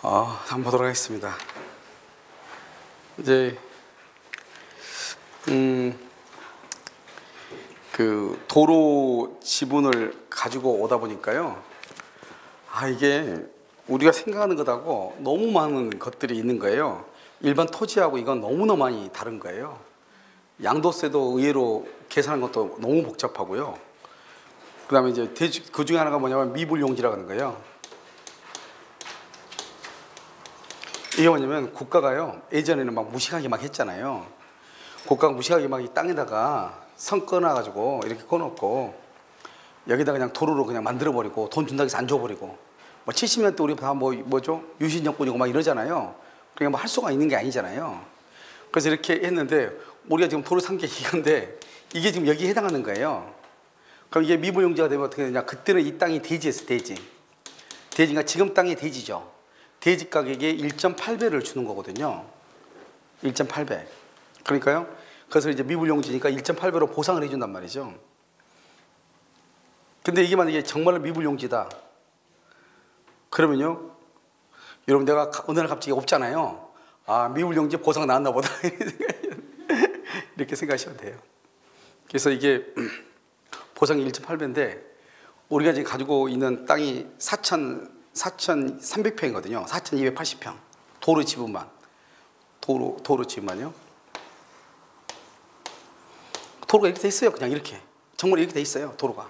한번 보도록 하겠습니다. 이제 그 도로 지분을 가지고 오다 보니까요. 이게 우리가 생각하는 것하고 너무 많은 것들이 있는 거예요. 일반 토지하고 이건 너무나 많이 다른 거예요. 양도세도 의외로 계산하는 것도 너무 복잡하고요. 그 다음에 이제 그 중에 하나가 뭐냐면 미불용지라고 하는 거예요. 이게 뭐냐면 국가가요, 예전에는 막 무식하게 막 했잖아요. 국가가 무식하게 막 이 땅에다가 선 끊어가지고 이렇게 꺼놓고 여기다 그냥 도로로 그냥 만들어버리고 돈 준다고 해서 안 줘버리고 뭐 70년 때 우리 다 뭐죠? 유신정권이고 막 이러잖아요. 그러니까 뭐 할 수가 있는 게 아니잖아요. 그래서 이렇게 했는데 우리가 지금 도로 상계 기간인데 이게 지금 여기에 해당하는 거예요. 그럼 이게 미불용지가 되면 어떻게 되냐? 그때는 이 땅이 대지였어요, 대지. 대지가 지금 땅이 대지죠. 대지 가격의 1.8배를 주는 거거든요. 1.8배. 그러니까요. 그래서 이제 미불용지니까 1.8배로 보상을 해준단 말이죠. 근데 이게 만약에 정말로 미불용지다. 그러면요. 여러분 내가 어느 날 갑자기 없잖아요. 미불용지 보상 나왔나 보다. 이렇게 생각하시면 돼요. 그래서 이게 보상이 1.8배인데 우리가 지금 가지고 있는 땅이 4,300평이거든요. 4,280평. 도로 지분만. 도로 지분만요. 도로가 이렇게 돼 있어요. 그냥 이렇게. 정말 이렇게 돼 있어요. 도로가.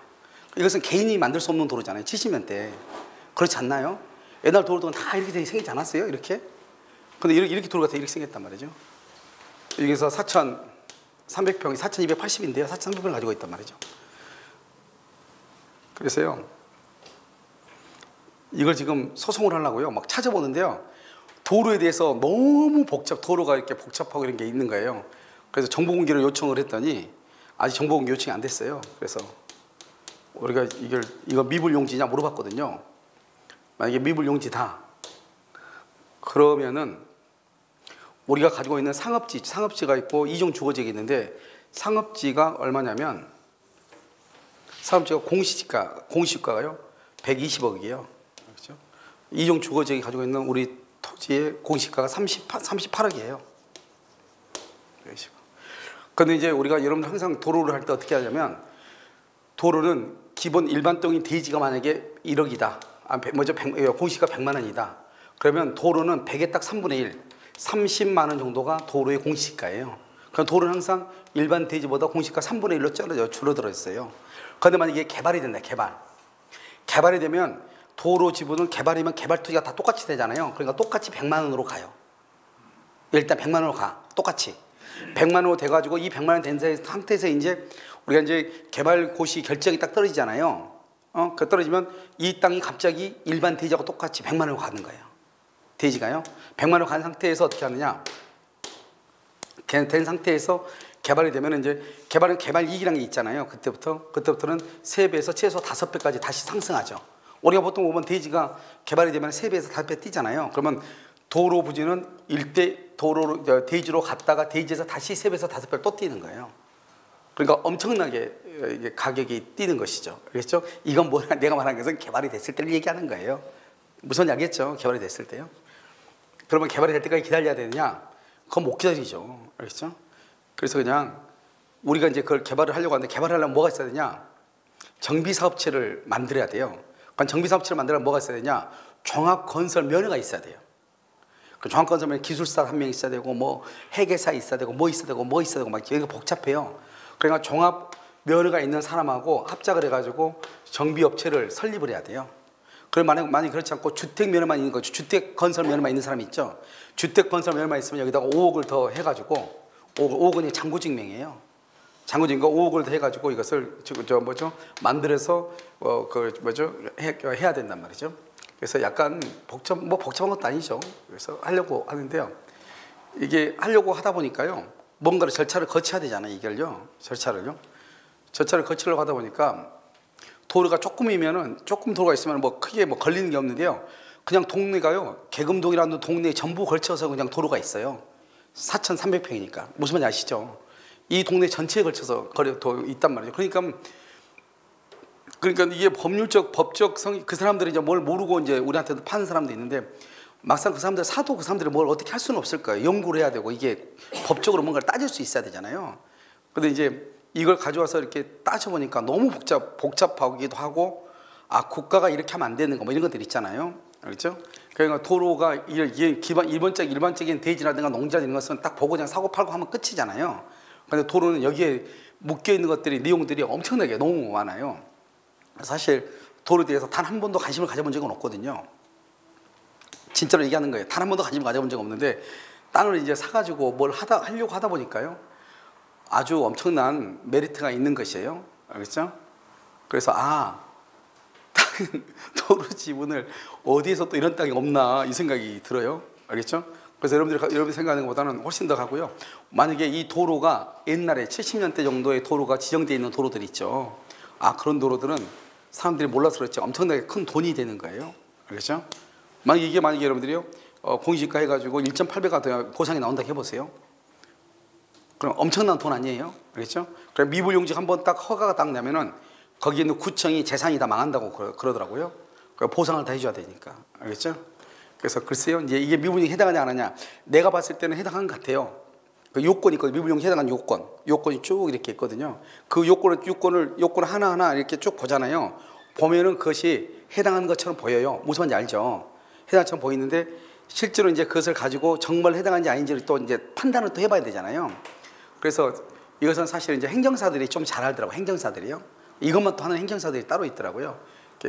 이것은 개인이 만들 수 없는 도로잖아요. 70년대. 그렇지 않나요? 옛날 도로들은 다 이렇게 생기지 않았어요? 이렇게? 근데 이렇게 도로가 이렇게 생겼단 말이죠. 여기서 4,300평이 4,280인데요. 4,300평을 가지고 있단 말이죠. 그래서요. 이걸 지금 소송을 하려고요. 막 찾아보는데요. 도로에 대해서 너무 도로가 이렇게 복잡하고 이런 게 있는 거예요. 그래서 정보공개를 요청을 했더니 아직 정보공개 요청이 안 됐어요. 그래서 우리가 이거 미불용지냐 물어봤거든요. 만약에 미불용지다. 그러면은 우리가 가지고 있는 상업지가 있고 이종 주거지가 있는데 상업지가 얼마냐면 상업지가 공시지가가요 120억이에요. 그렇죠? 이종 주거지가 가지고 있는 우리 토지의 공시가가 38억이에요. 그런데 이제 우리가 여러분들 항상 도로를 할 때 어떻게 하냐면 도로는 기본 일반적인 대지가 만약에 1억이다. 공시가 100만 원이다. 그러면 도로는 100에 딱 3분의 1, 30만 원 정도가 도로의 공시가예요. 그럼 도로는 항상 일반 대지보다 공시가 3분의 1로 줄어들어 있어요. 그런데 만약에 개발이 된다. 개발이 되면 도로 지분은 개발이면 개발 토지가 다 똑같이 되잖아요. 그러니까 똑같이 100만 원으로 가요. 일단 100만 원으로 가. 똑같이. 100만 원으로 돼가지고 이 100만 원 된 상태에서 이제 우리가 이제 개발 고시 결정이 딱 떨어지잖아요. 그 떨어지면 이 땅이 갑자기 일반 대지하고 똑같이 100만 원으로 가는 거예요. 대지가요. 100만 원 간 상태에서 어떻게 하느냐. 된 상태에서 개발이 되면 이제 개발 이익이라는 게 있잖아요. 그때부터는 3배에서 최소 5배까지 다시 상승하죠. 우리가 보통 보면 대지가 개발이 되면 3배에서 5배 뛰잖아요. 그러면 도로 부지는 대지로 갔다가 대지에서 다시 3배에서 5배를 또 뛰는 거예요. 그러니까 엄청나게 가격이 뛰는 것이죠. 알겠죠? 이건 뭐냐, 내가 말하는 것은 개발이 됐을 때를 얘기하는 거예요. 무슨 알겠죠? 개발이 됐을 때요. 그러면 개발이 될 때까지 기다려야 되느냐? 그건 못 기다리죠. 알겠죠? 그래서 그냥 우리가 이제 그걸 개발을 하려고 하는데 개발하려면 뭐가 있어야 되냐? 정비사업체를 만들어야 돼요. 그럼 정비사업체를 만들려면 뭐가 있어야 되냐? 종합건설면허가 있어야 돼요. 그 종합건설면 기술사 한 명 있어야 되고 뭐 회계사 있어야 되고 뭐 있어야 되고 막 여기가 복잡해요. 그러니까 종합면허가 있는 사람하고 합작을 해가지고 정비업체를 설립을 해야 돼요. 그럼 만약에 그렇지 않고 주택면허만 있는 거죠. 주택건설면허만 있는 사람이 있죠. 주택건설면허만 있으면 여기다가 5억을 더 해가지고 5억은 장부증명이에요. 장부증명 5억을 더 해가지고 이것을 만들어서 해야 된단 말이죠. 그래서 약간 복잡한 것도 아니죠. 그래서 하려고 하는데요. 이게 하려고 하다 보니까요. 뭔가를 절차를 거쳐야 되잖아요. 이걸요. 절차를 거치려고 하다 보니까 도로가 조금 도로가 있으면 크게 걸리는 게 없는데요. 그냥 동네가요. 계금동이라는 동네에 전부 걸쳐서 그냥 도로가 있어요. 4,300평이니까. 무슨 말인지 아시죠? 이 동네 전체에 걸쳐서 있단 말이죠. 그러니까 이게 법적 성이 그 사람들이 이제 뭘 모르고 이제 우리한테 파는 사람도 있는데 막상 그 사람들 사도 그 사람들이 뭘 어떻게 할 수는 없을 거예요. 연구를 해야 되고 이게 법적으로 뭔가를 따질 수 있어야 되잖아요. 근데 이제 이걸 가져와서 이렇게 따져보니까 너무 복잡하기도 하고, 아, 국가가 이렇게 하면 안 되는 거 뭐 이런 것들 있잖아요. 그렇죠? 그러니까 도로가 이게 일반적인 대지라든가 농지라 이런 것은 딱 보고 그냥 사고 팔고 하면 끝이잖아요. 근데 도로는 여기에 묶여 있는 것들이, 내용들이 엄청나게 너무 많아요. 사실 도로에 대해서 단 한 번도 관심을 가져본 적은 없거든요. 진짜로 얘기하는 거예요. 단 한 번도 관심을 가져본 적 없는데, 땅을 이제 사가지고 뭘 하려고 하다 보니까요, 아주 엄청난 메리트가 있는 것이에요. 알겠죠? 그래서 도로 지분을 어디에서 또 이런 땅이 없나 이 생각이 들어요. 알겠죠? 그래서 여러분들이 생각하는 것보다는 훨씬 더 가고요. 만약에 이 도로가 옛날에 70년대 정도의 도로가 지정되어 있는 도로들 있죠. 그런 도로들은 사람들이 몰라서 그렇지 엄청나게 큰 돈이 되는 거예요. 알겠죠? 만약에 여러분들이요, 공시지가 해가지고 1.8배가 보상이 나온다고 해보세요. 그럼 엄청난 돈 아니에요? 그렇죠? 그럼 미불용지 한번 딱 허가가 딱 나면은 거기에 있는 구청이 재산이 다 망한다고 그러더라고요. 보상을 다 해줘야 되니까. 알겠죠? 그래서 글쎄요, 이제 이게 미불용지에 해당하냐 안 하냐, 내가 봤을 때는 해당하는 것 같아요. 그 요건이 있거든요. 미불용지에 해당하는 요건이 쭉 이렇게 있거든요. 그 요건 하나하나 이렇게 쭉 보잖아요. 보면은 그것이 해당하는 것처럼 보여요. 무슨 말인지 알죠? 해당처럼 보이는데 실제로 이제 그것을 가지고 정말 해당하는지 아닌지를 또 이제 판단을 또 해봐야 되잖아요. 그래서 이것은 사실 이제 행정사들이 좀 잘 알더라고요. 행정사들이요. 이것만 또 하는 행정사들이 따로 있더라고요.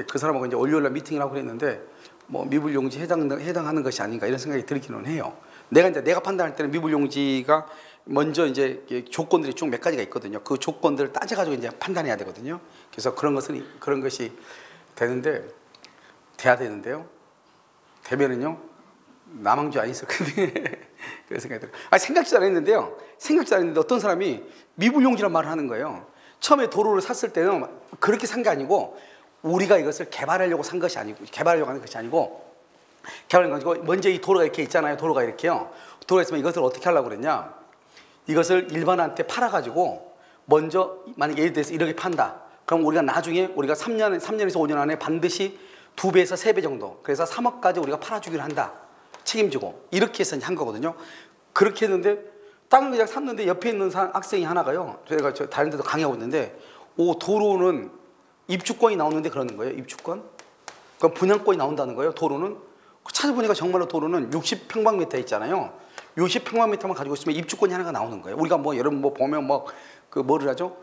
그 사람하고 이제 월요일날 미팅을 하고 그랬는데, 뭐 미불용지 해당하는 것이 아닌가 이런 생각이 들기는 해요. 내가 판단할 때는 미불용지가 먼저 이제 조건들이 쭉 몇 가지가 있거든요. 그 조건들을 따져가지고 이제 판단해야 되거든요. 그래서 그런 것이 돼야 되는데요. 되면은요, 남항주 안 있을 건데 그런 생각이 들어요. 생각지도 안 했는데요. 어떤 사람이 미불용지란 말을 하는 거예요. 처음에 도로를 샀을 때는 그렇게 산 게 아니고, 우리가 이것을 개발하려고 산 것이 아니고, 개발하려고 하는 것이 아니고, 먼저 이 도로가 이렇게 있잖아요. 도로가 이렇게요. 도로가 있으면 이것을 어떻게 하려고 그랬냐, 이것을 일반한테 팔아가지고 먼저, 만약에 예를 들어서 이렇게 판다. 그럼 우리가 나중에 3년에서 5년 안에 반드시 2배에서 3배 정도, 그래서 3억까지 우리가 팔아주기로 한다. 책임지고. 이렇게 해서 한 거거든요. 그렇게 했는데 땅을 그냥 샀는데 옆에 있는 학생이 하나가요, 저희가 다른 데도 강의하고 있는데, 도로는 입주권이 나오는데 그러는 거예요. 입주권. 그럼 분양권이 나온다는 거예요. 도로는. 찾아보니까 정말로 도로는 60평방미터 있잖아요. 60평방미터만 가지고 있으면 입주권이 하나가 나오는 거예요. 우리가 여러분 보면 뭐를 하죠?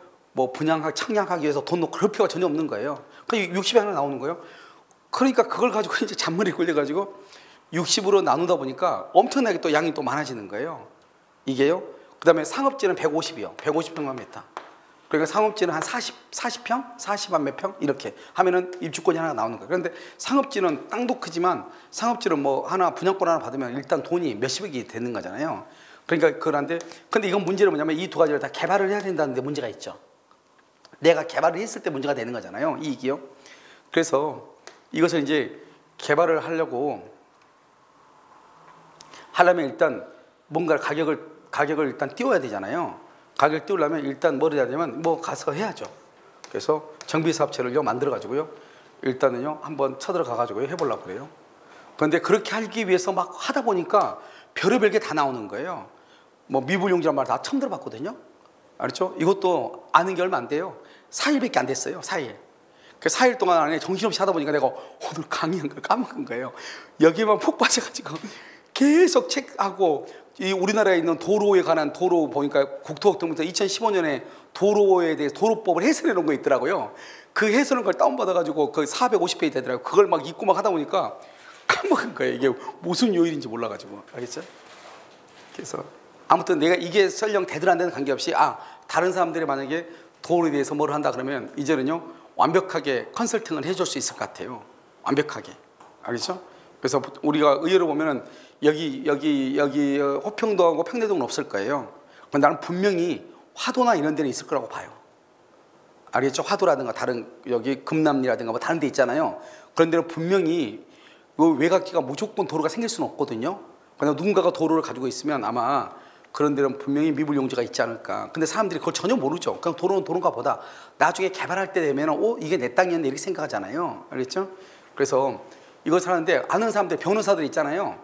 청약하기 위해서 돈 놓고 그럴 필요가 전혀 없는 거예요. 그러니까 60이 하나 나오는 거예요. 그러니까 그걸 가지고 이제 잔머리 굴려가지고 60으로 나누다 보니까 엄청나게 또 양이 또 많아지는 거예요. 이게요. 그 다음에 상업지는 150이요. 150평방미터. 그러니까 상업지는 한 40평? 40만 몇 평? 이렇게 하면은 입주권이 하나 나오는 거예요. 그런데 상업지는 땅도 크지만, 상업지는 분양권 하나 받으면 일단 돈이 몇십억이 되는 거잖아요. 그러니까 그런데, 근데 이건 문제는 뭐냐면 이 두 가지를 다 개발을 해야 된다는 데 문제가 있죠. 내가 개발을 했을 때 문제가 되는 거잖아요. 이익이요. 그래서 이것을 이제 개발을 하려면 일단 뭔가 가격을 일단 띄워야 되잖아요. 가격을 띄우려면 일단 뭘 해야 되면 가서 해야죠. 그래서 정비사업체를 만들어 가지고요, 일단은요 한번 쳐들어가 가지고 해보려고 그래요. 그런데 그렇게 하기 위해서 막 하다 보니까 별의별 게 다 나오는 거예요. 미불용지란 말 다 처음 들어봤거든요. 알았죠? 이것도 아는 게 얼마 안 돼요. 4일밖에 안 됐어요. 4일. 그 4일 동안 안에 정신없이 하다 보니까 내가 오늘 강의한 걸 까먹은 거예요. 여기만 푹 빠져가지고 계속 책하고, 이 우리나라에 있는 도로에 관한 도로 보니까 국토교통부에서 2015년에 도로에 대해서 도로법을 해설해 놓은 거 있더라고요. 그 해설한 걸 다운받아가지고 그 450페이지 되더라고요. 그걸 막 읽고 막 하다 보니까 까먹은 거예요. 이게 무슨 요일인지 몰라가지고. 알겠죠? 그래서 아무튼 내가 이게 설령 되든 안 되든 관계없이, 다른 사람들이 만약에 도로에 대해서 뭘 한다 그러면 이제는요 완벽하게 컨설팅을 해줄 수 있을 것 같아요. 완벽하게. 알겠죠? 그래서 우리가 의외로 보면은 여기 호평도하고 평내동은 없을 거예요. 그런데 나는 분명히 화도나 이런 데는 있을 거라고 봐요. 알겠죠? 화도라든가 다른 여기 금남리라든가 다른 데 있잖아요. 그런 데는 분명히 외곽지가 무조건 도로가 생길 수는 없거든요. 그러나 누군가가 도로를 가지고 있으면 아마 그런 데는 분명히 미불용지가 있지 않을까. 근데 사람들이 그걸 전혀 모르죠. 그냥 도로는 도로인가 보다. 나중에 개발할 때 되면 이게 내 땅이었네 이렇게 생각하잖아요. 알겠죠? 그래서 이것을 하는데 아는 사람들, 변호사들 있잖아요.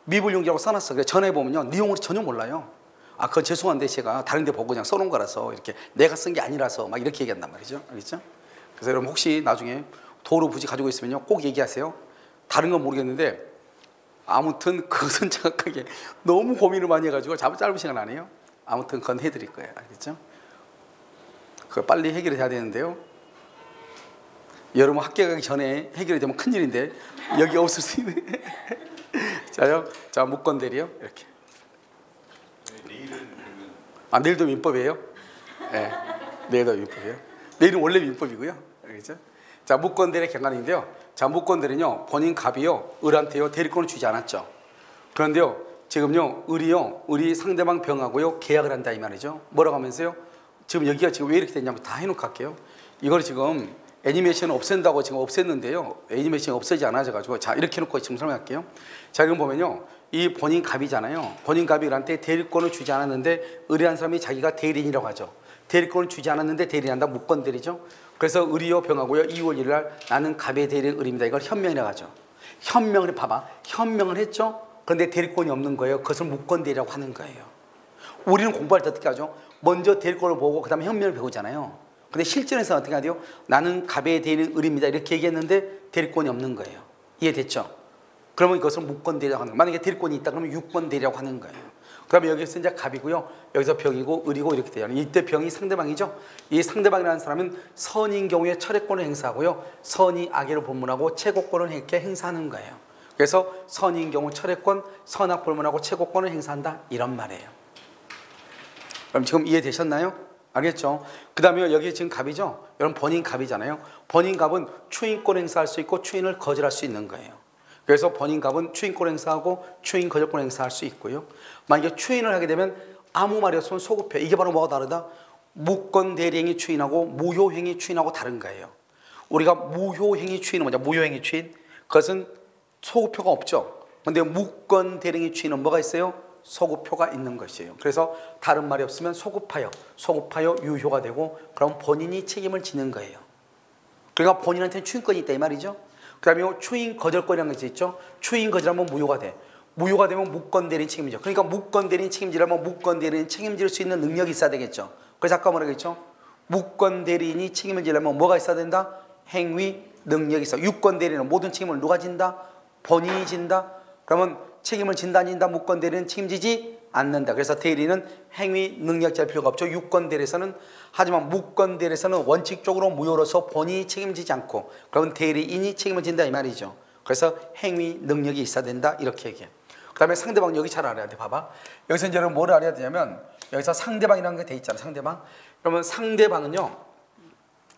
미불용기라고 써놨어. 그래서 전화해보면요, 내용을 전혀 몰라요. 아, 그건 죄송한데 제가 다른 데 보고 그냥 써놓은 거라서, 이렇게 내가 쓴 게 아니라서 막 이렇게 얘기한단 말이죠. 알겠죠? 그래서 여러분 혹시 나중에 도로 부지 가지고 있으면요, 꼭 얘기하세요. 다른 건 모르겠는데 아무튼 그것은 정확하게 너무 고민을 많이 해가지고 짧은 시간 안 해요. 아무튼 그건 해드릴 거예요. 알겠죠? 그거 빨리 해결이 돼야 되는데요. 여러분 학교 가기 전에 해결이 되면 큰일인데 여기 없을 수 있네. 자요, 자 무권 대리요 이렇게. 아, 내일도 민법이에요? 네, 내일도 민법이에요. 내일은 원래 민법이고요. 알겠죠? 자, 무권 대리 경관인데요. 자, 무권 대리는요, 본인 갑이요, 을한테요 대리권을 주지 않았죠. 그런데요, 지금요, 을이 상대방 병하고요 계약을 한다 이 말이죠. 뭐라고 하면서요? 지금 여기가 지금 왜 이렇게 됐냐면 다 해놓고 갈게요. 이걸 지금 애니메이션을 없앤다고 지금 없앴는데요. 애니메이션이 없어지지 않아져가지고, 자 이렇게 해놓고 지금 설명할게요. 자, 지금 보면요, 이 본인 갑이잖아요. 본인 갑이 을한테 대리권을 주지 않았는데 을이라는 사람이 자기가 대리인이라고 하죠. 대리권을 주지 않았는데 대리한다, 무권 대리죠. 그래서 을이요 병하고요 2월 1일 날 나는 갑의 대리인 을입니다. 이걸 현명이라고 하죠. 현명을 봐봐, 현명을 했죠. 그런데 대리권이 없는 거예요. 그것을 무권 대리라고 하는 거예요. 우리는 공부할 때 어떻게 하죠? 먼저 대리권을 보고 그 다음에 현명을 배우잖아요. 근데 실전에서 어떻게 하죠? 나는 갑의 대리인 을입니다 이렇게 얘기했는데 대리권이 없는 거예요. 이해됐죠? 그러면 이것을 무권 대리라고 하는 거예요. 만약에 대리권이 있다 그러면 유권 대리라고 하는 거예요. 그 다음에 여기서 이제 갑이고요, 여기서 병이고 을이고 이렇게 돼요. 이때 병이 상대방이죠. 이 상대방이라는 사람은 선인 경우에 철회권을 행사하고요, 선이 악의를 본문하고 최고권을 이렇게 행사하는 거예요. 그래서 선인 경우 철회권, 선악 본문하고 최고권을 행사한다 이런 말이에요. 그럼 지금 이해되셨나요? 알겠죠? 그 다음에 여기 지금 갑이죠. 여러분 본인 갑이잖아요. 본인 갑은 추인권 행사할 수 있고 추인을 거절할 수 있는 거예요. 그래서 본인 갑은 추인권 행사하고 추인 거절권 행사할 수 있고요. 만약에 추인을 하게 되면 아무 말이 없으면 소급해. 이게 바로 뭐가 다르다? 무권 대리행위 추인하고 무효행위 추인하고 다른 거예요. 우리가 무효행위 추인은 뭐냐? 무효행위 추인, 그것은 소급표가 없죠. 그런데 무권 대리행위 추인은 뭐가 있어요? 소급표가 있는 것이에요. 그래서 다른 말이 없으면 소급하여 유효가 되고, 그럼 본인이 책임을 지는 거예요. 그러니까 본인한테는 추인권이 있다 이 말이죠. 그 다음에 추인 거절권이라는 것이 있죠. 추인 거절하면 무효가 돼. 무효가 되면 무권 대리인 책임이죠. 그러니까 무권 대리인 책임지려면 무권 대리인 책임질 수 있는 능력이 있어야 되겠죠. 그래서 아까 뭐라고 했죠? 무권 대리인이 책임을 지려면 뭐가 있어야 된다? 행위 능력이 있어. 유권 대리인은 모든 책임을 누가 진다? 본인이 진다. 그러면 책임을 진다 안 진다? 무권 대리인은 책임지지 않는다. 그래서 대리인은 행위 능력자일 필요가 없죠. 유권 대리에서는. 하지만 무권 대리에서는 원칙적으로 무효로서 본인이 책임지지 않고, 그러면 대리인이 책임을 진다 이 말이죠. 그래서 행위 능력이 있어야 된다 이렇게 얘기해요. 그 다음에 상대방 여기 잘 알아야 돼. 봐봐. 여기서 이제 뭘 알아야 되냐면, 여기서 상대방이라는 게 돼 있잖아. 상대방. 그러면 상대방은요,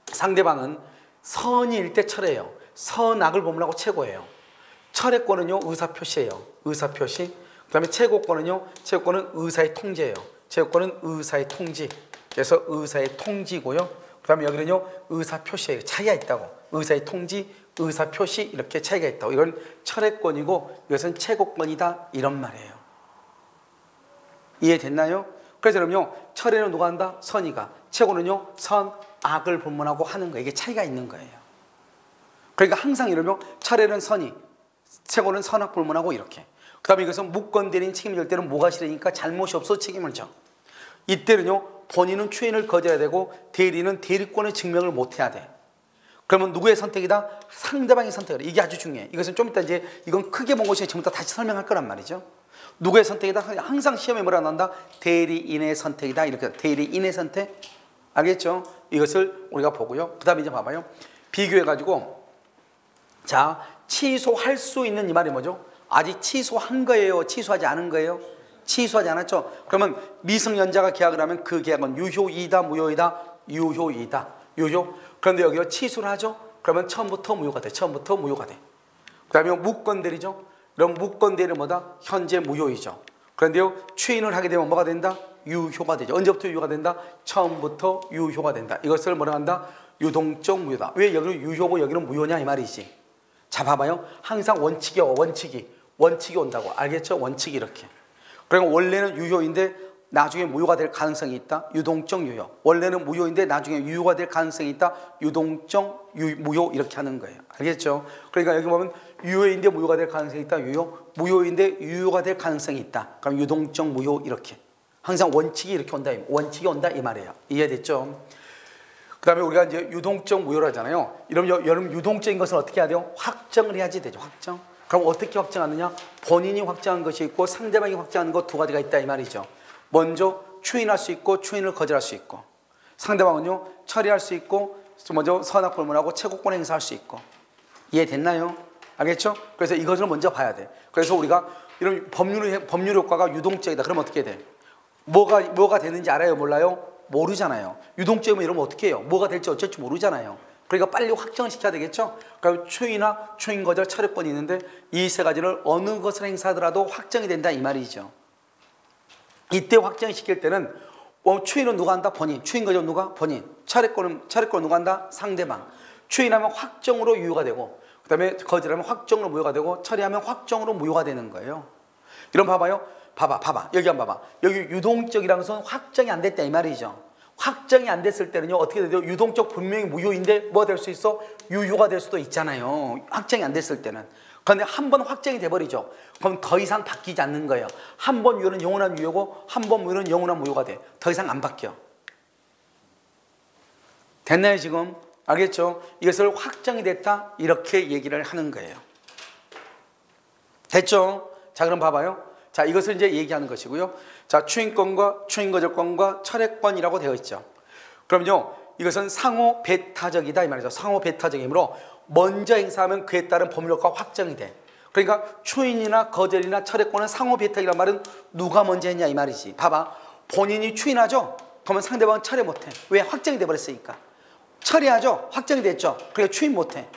상대방은 선의일 때 철회예요. 선악을 본문하고 최고예요. 철회권은요 의사표시예요. 의사표시. 그 다음에 최고권은요, 최고권은 의사의 통제예요. 최고권은 의사의 통지. 그래서 의사의 통지고요. 그 다음에 여기는요 의사표시예요. 차이가 있다고. 의사의 통지, 의사표시 이렇게 차이가 있다고. 이건 철회권이고 이것은 최고권이다 이런 말이에요. 이해됐나요? 그래서 그럼요, 철회는 누가 한다? 선의가. 최고는요 선, 악을 본문하고 하는 거예요. 이게 차이가 있는 거예요. 그러니까 항상 이러면 철회는 선의, 최고는 선악 본문하고 이렇게. 그 다음에 이것은 무권 대리인 책임질 때는 뭐가 싫으니까 잘못이 없어 책임을 져. 이때는요 본인은 추인을 거절해야 되고 대리는 대리권의 증명을 못해야 돼. 그러면 누구의 선택이다? 상대방의 선택이다. 이게 아주 중요해. 이것은 좀 이따 이제 이건 크게 본 것이 지금부터 다시 설명할 거란 말이죠. 누구의 선택이다? 항상 시험에 뭐라 나온다? 대리인의 선택이다. 이렇게 대리인의 선택. 알겠죠? 이것을 우리가 보고요. 그 다음에 이제 봐봐요. 비교해가지고, 자, 취소할 수 있는 이 말이 뭐죠? 아직 취소한 거예요? 취소하지 않은 거예요? 취소하지 않았죠? 그러면 미성년자가 계약을 하면 그 계약은 유효이다, 무효이다? 유효이다. 유효. 그런데 여기가 취소를 하죠? 그러면 처음부터 무효가 돼. 처음부터 무효가 돼. 그 다음에 무권대리죠? 그럼 무권대리는 뭐다? 현재 무효이죠. 그런데요, 추인을 하게 되면 뭐가 된다? 유효가 되죠. 언제부터 유효가 된다? 처음부터 유효가 된다. 이것을 뭐라 한다? 유동적 무효다. 왜 여기는 유효고 여기는 무효냐 이 말이지. 자, 봐봐요. 항상 원칙이 원칙이 온다고. 알겠죠? 원칙이 이렇게. 그러니까 원래는 유효인데 나중에 무효가 될 가능성이 있다. 유동적 유효. 원래는 무효인데 나중에 유효가 될 가능성이 있다. 유동적 무효 이렇게 하는 거예요. 알겠죠? 그러니까 여기 보면 유효인데 무효가 될 가능성이 있다. 유효. 무효인데 유효가 될 가능성이 있다. 그럼 유동적 무효 이렇게. 항상 원칙이 이렇게 온다. 원칙이 온다 이 말이에요. 이해됐죠? 그 다음에 우리가 이제 유동적 무효라잖아요. 이러면 여러분 유동적인 것은 어떻게 해야 돼요? 확정을 해야지 되죠. 확정. 그럼 어떻게 확정하느냐? 본인이 확정한 것이 있고 상대방이 확정하는 것 두 가지가 있다 이 말이죠. 먼저 추인할 수 있고 추인을 거절할 수 있고, 상대방은요 처리할 수 있고 먼저 선악 불문하고 채권권 행사할 수 있고. 이해됐나요? 알겠죠? 그래서 이것을 먼저 봐야 돼. 그래서 우리가 이런 법률 효과가 유동적이다. 그러면 어떻게 돼? 뭐가 되는지 알아요? 몰라요? 모르잖아요. 유동적이면 이러면 어떻게 해요? 뭐가 될지 어쩔지 모르잖아요. 그러니까 빨리 확정을 시켜야 되겠죠? 그러니까 추인이나 추인 거절 차례권이 있는데 이 세 가지를 어느 것을 행사하더라도 확정이 된다 이 말이죠. 이때 확정시킬 때는 추인은 누가 한다? 본인. 추인 거절 누가? 본인. 차례권은 누가 한다? 상대방. 추인하면 확정으로 유효가 되고, 그 다음에 거절하면 확정으로 무효가 되고, 처리하면 확정으로 무효가 되는 거예요. 이런 봐봐요. 봐봐. 여기 한번 봐봐. 여기 유동적이라는 것은 확정이 안 됐다 이 말이죠. 확정이 안 됐을 때는요 어떻게 돼요? 유동적 분명히 무효인데 뭐 될 수 있어? 유효가 될 수도 있잖아요. 확정이 안 됐을 때는. 그런데 한 번 확정이 돼버리죠. 그럼 더 이상 바뀌지 않는 거예요. 한 번 유효는 영원한 유효고 한 번 무효는 영원한 무효가 돼. 더 이상 안 바뀌어. 됐나요 지금? 알겠죠? 이것을 확정이 됐다 이렇게 얘기를 하는 거예요. 됐죠? 자 그럼 봐봐요. 자 이것을 이제 얘기하는 것이고요. 자 추인권과 추인거절권과 철회권이라고 되어 있죠. 그럼요 이것은 상호 배타적이다 이 말이죠. 상호 배타적이므로 먼저 행사하면 그에 따른 법률효과가 확정이 돼. 그러니까 추인이나 거절이나 철회권은 상호 배타적이란 말은 누가 먼저 했냐 이 말이지. 봐봐. 본인이 추인하죠? 그러면 상대방은 철회 못해. 왜? 확정이 돼버렸으니까. 처리하죠? 확정이 됐죠? 그러니까 추인 못해.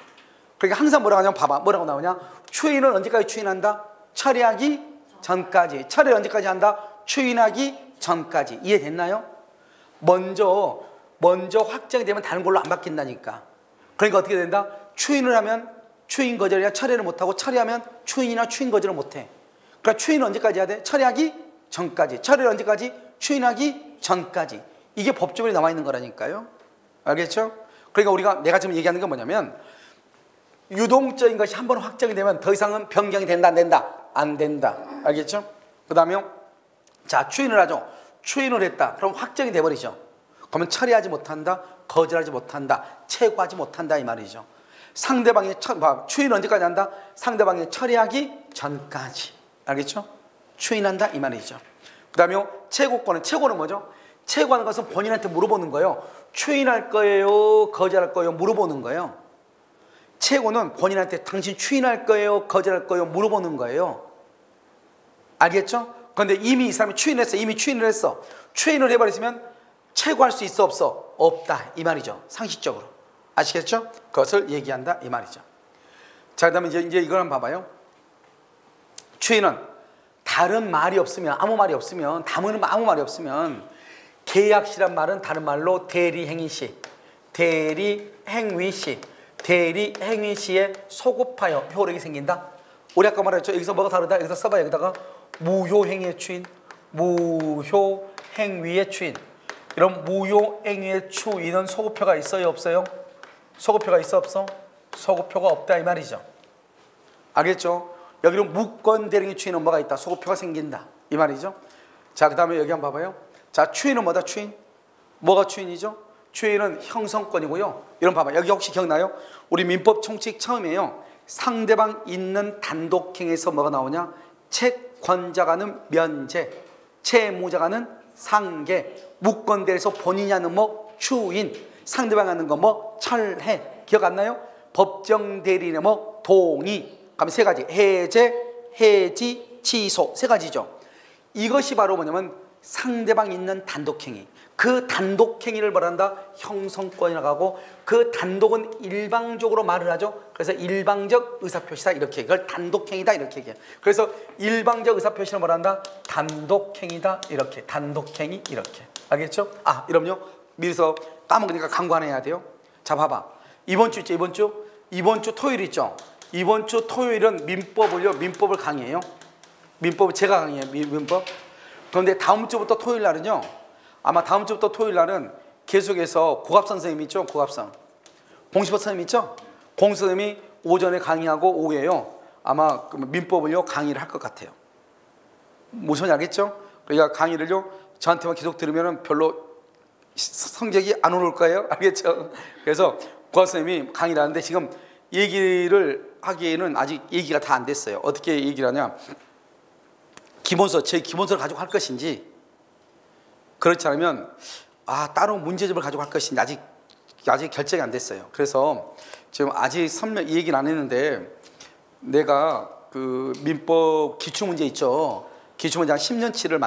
그러니까 항상 뭐라고 하냐면 봐봐. 뭐라고 나오냐? 추인은 언제까지 추인한다? 처리하기 전까지. 처리를 언제까지 한다? 추인하기 전까지. 이해됐나요? 먼저 확정이 되면 다른 걸로 안 바뀐다니까. 그러니까 어떻게 된다? 추인을 하면 추인 거절이나 처리를 못하고 처리하면 추인이나 추인 거절을 못해. 그러니까 추인은 언제까지 해야 돼? 처리하기 전까지. 처리를 언제까지? 추인하기 전까지. 이게 법조문에 나와 있는 거라니까요. 알겠죠? 그러니까 내가 지금 얘기하는 건 뭐냐면 유동적인 것이 한번 확정이 되면 더 이상은 변경이 된다 안 된다? 안 된다. 알겠죠? 그 다음에 자 추인을 하죠. 추인을 했다. 그럼 확정이 돼버리죠. 그러면 처리하지 못한다. 거절하지 못한다. 채고하지 못한다 이 말이죠. 상대방이 추인을 언제까지 한다? 상대방이 처리하기 전까지. 알겠죠? 추인한다 이 말이죠. 그 다음에 채고는 뭐죠? 채고하는 것은 본인한테 물어보는 거예요. 추인할 거예요? 거절할 거예요? 물어보는 거예요. 채고는 본인한테 당신 추인할 거예요? 거절할 거예요? 물어보는 거예요. 알겠죠? 그런데 이미 이 사람이 이미 추인을 했어. 추인을 해버리시면 채고할 수 있어 없어? 없다 이 말이죠. 상식적으로. 아시겠죠? 그것을 얘기한다 이 말이죠. 자 그 다음에 이제 이걸 한번 봐봐요. 추인은 다른 말이 없으면 아무 말이 없으면 계약시란 말은 다른 말로 대리행위시, 대리행위시에 소급하여 효력이 생긴다. 우리 아까 말했죠. 여기서 뭐가 다르다? 여기서 써봐요. 여기다가 무효행위의 추인, 무효행위의 추인. 이런 무효행위의 추인은 소급표가 있어요? 없어요? 소급표가 있어? 없어? 소급표가 없다 이 말이죠. 알겠죠? 여기는 무권 대리행위 추인은 뭐가 있다? 소급표가 생긴다 이 말이죠. 자 그 다음에 여기 한번 봐봐요. 자 추인은 뭐다? 추인. 뭐가 추인이죠? 추인은 형성권이고요. 이런 봐봐. 여기 혹시 기억나요? 우리 민법 총칙 처음이에요. 상대방 있는 단독행위에서 뭐가 나오냐? 채권자가는 면제, 채무자가는 상계, 무권대에서 본인이 하는 뭐 추인, 상대방 하는 거 뭐 철해. 기억 안 나요? 법정 대리인의 뭐 동의. 그럼 세 가지. 해제, 해지, 취소. 세 가지죠. 이것이 바로 뭐냐면 상대방 있는 단독행위. 그 단독행위를 말한다 형성권이라고 하고 그 단독은 일방적으로 말을 하죠. 그래서 일방적 의사표시다 이렇게. 이걸 단독행위다 이렇게 얘기해요. 그래서 일방적 의사표시를 말한다 단독행위다 이렇게. 단독행위 이렇게. 알겠죠? 아 이럼요. 미리서 까먹으니까 강구 하나 해야 돼요. 자 봐봐. 이번 주 있죠. 이번 주 토요일 있죠. 이번 주 토요일은 민법을 강의해요. 민법을 제가 강의해요. 민법. 그런데 다음 주부터 토요일 날은요, 아마 다음 주부터 토요일 날은 계속해서 고갑선 선생님 있죠? 고갑선. 공시법 선생님 있죠? 공시 선생님이 오전에 강의하고 오후에요. 아마 민법을요 강의를 할 것 같아요. 무슨 말인지 알겠죠? 그러니까 강의를요 저한테만 계속 들으면 별로 성적이 안 오를 거예요. 알겠죠? 그래서 고갑선 선생님이 강의를 하는데 지금 얘기를 하기에는 아직 얘기가 다 안 됐어요. 어떻게 얘기를 하냐? 기본서, 제 기본서를 가지고 할 것인지, 그렇지 않으면 따로 문제집을 가지고 할 것인지 아직 결정이 안 됐어요. 그래서 지금 아직 이 얘기는 안 했는데, 내가 그 민법 기출문제 있죠. 기출문제 한 10년치를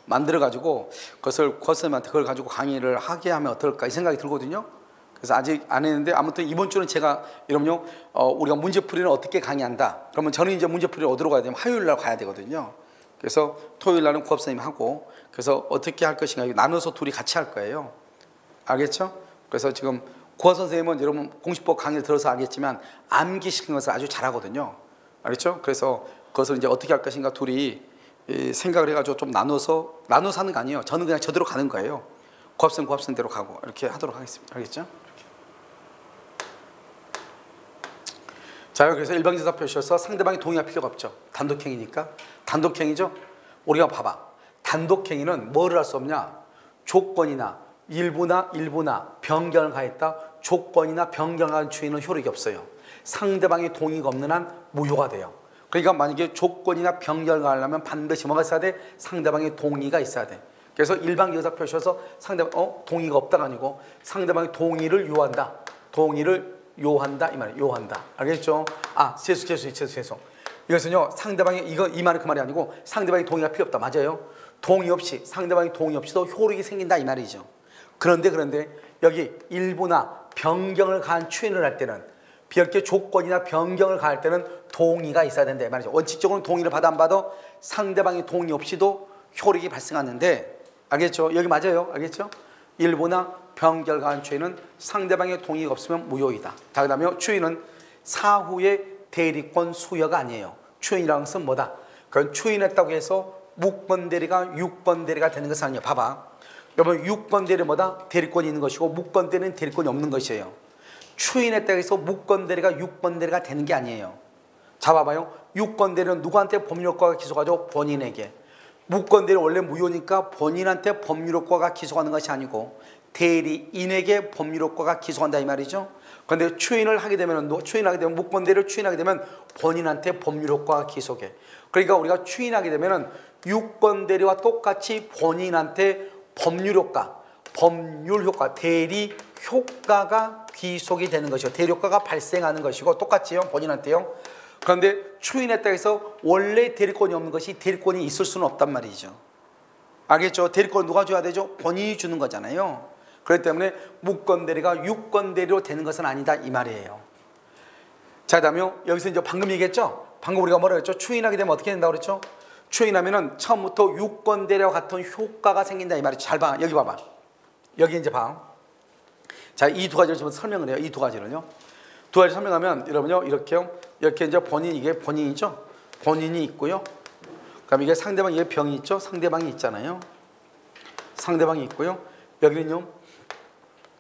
만들어가지고 그것을 고선생님한테 그걸 가지고 강의를 하게 하면 어떨까 이 생각이 들거든요. 그래서 아직 안 했는데, 아무튼 이번 주는 제가 이러면요 우리가 문제풀이는 어떻게 강의한다. 그러면 저는 이제 문제풀이를 어디로 가야 되면 화요일 날 가야 되거든요. 그래서 토요일 날은 고합선생님 하고, 그래서 어떻게 할 것인가 나눠서 둘이 같이 할 거예요. 알겠죠? 그래서 지금 고합 선생님은 여러분 공시법 강의를 들어서 알겠지만 암기시킨 것을 아주 잘하거든요. 알겠죠? 그래서 그것을 이제 어떻게 할 것인가 둘이 생각을 해가지고 좀 나눠서 하는 거 아니에요. 저는 그냥 저대로 가는 거예요. 고합선대로 가고 이렇게 하도록 하겠습니다. 알겠죠? 자, 그래서 일방지사 표시여서 상대방이 동의할 필요가 없죠. 단독행위니까. 단독행위죠. 우리가 봐봐. 단독행위는 뭐를 할 수 없냐? 조건이나 일부나 변경을 가했다. 조건이나 변경한 추이는 효력이 없어요. 상대방의 동의가 없는 한 무효가 돼요. 그러니까 만약에 조건이나 변경을 가하려면 반드시 뭐가 있어야 돼? 상대방의 동의가 있어야 돼. 그래서 일방지사 표시여서 상대방 동의가 없다가 아니고 상대방의 동의를 요한다. 동의를 요한다 이 말이에요. 요한다. 알겠죠? 죄송. 이것은요 상대방이 이 말은 그 말이 아니고 상대방이 동의가 필요 없다. 맞아요. 동의 없이, 상대방이 동의 없이도 효력이 생긴다 이 말이죠. 그런데 여기 일부나 변경을 가한 추인을 할 때는, 별개 조건이나 변경을 가할 때는 동의가 있어야 된다 이 말이죠. 원칙적으로는 동의를 받아 안 받아 상대방이 동의 없이도 효력이 발생하는데, 알겠죠? 여기 맞아요. 알겠죠? 일부나 변경을 가한 추인은 상대방의 동의가 없으면 무효이다. 자, 그 다음에 추인은 사후의 대리권 수여가 아니에요. 추인이라는 것은 뭐다? 그건 추인했다고 해서 묵권 대리가 6권 대리가 되는 것은 아니에요. 봐봐. 여러분 6권 대리 뭐다? 대리권이 있는 것이고 묵권 대리는 대리권이 없는 것이에요. 추인했다고 해서 묵권 대리가 6권 대리가 되는 게 아니에요. 자, 봐봐요. 6권 대리는 누구한테 법률효과가 기소가죠? 본인에게. 묵권 대리는 원래 무효니까 본인한테 법률효과가 기소하는 것이 아니고 대리인에게 법률효과가 기소한다 이 말이죠. 그런데 추인을 하게 되면 묵권 대리를 추인하게 되면 본인한테 법률효과가 기소게. 그러니까 우리가 추인하게 되면은 6권 대리와 똑같이 본인한테 법률효과, 대리 효과가 귀속이 되는 것이고 대리 효과가 발생하는 것이고 똑같이요 본인한테요. 그런데 추인했다고 해서 원래 대리권이 없는 것이 대리권이 있을 수는 없단 말이죠. 알겠죠? 대리권을 누가 줘야 되죠? 본인이 주는 거잖아요. 그렇기 때문에 묵권 대리가 6권 대리로 되는 것은 아니다 이 말이에요. 자, 그다음에 여기서 이제 방금 얘기했죠? 방금 우리가 뭐라고 했죠? 추인하게 되면 어떻게 된다고 그랬죠? 추인하면은 처음부터 6권 대리와 같은 효과가 생긴다 이 말이죠. 잘 봐. 여기 봐봐. 여기 이제 봐. 자, 이 두 가지를 좀 설명을 해요. 이 두 가지를요. 두 가지 설명하면 여러분요 이렇게 이제 이게 본인이죠. 본인이 있고요. 그다음에 이게 상대방, 이게 병이 있죠. 상대방이 있잖아요. 상대방이 있고요. 여기는요.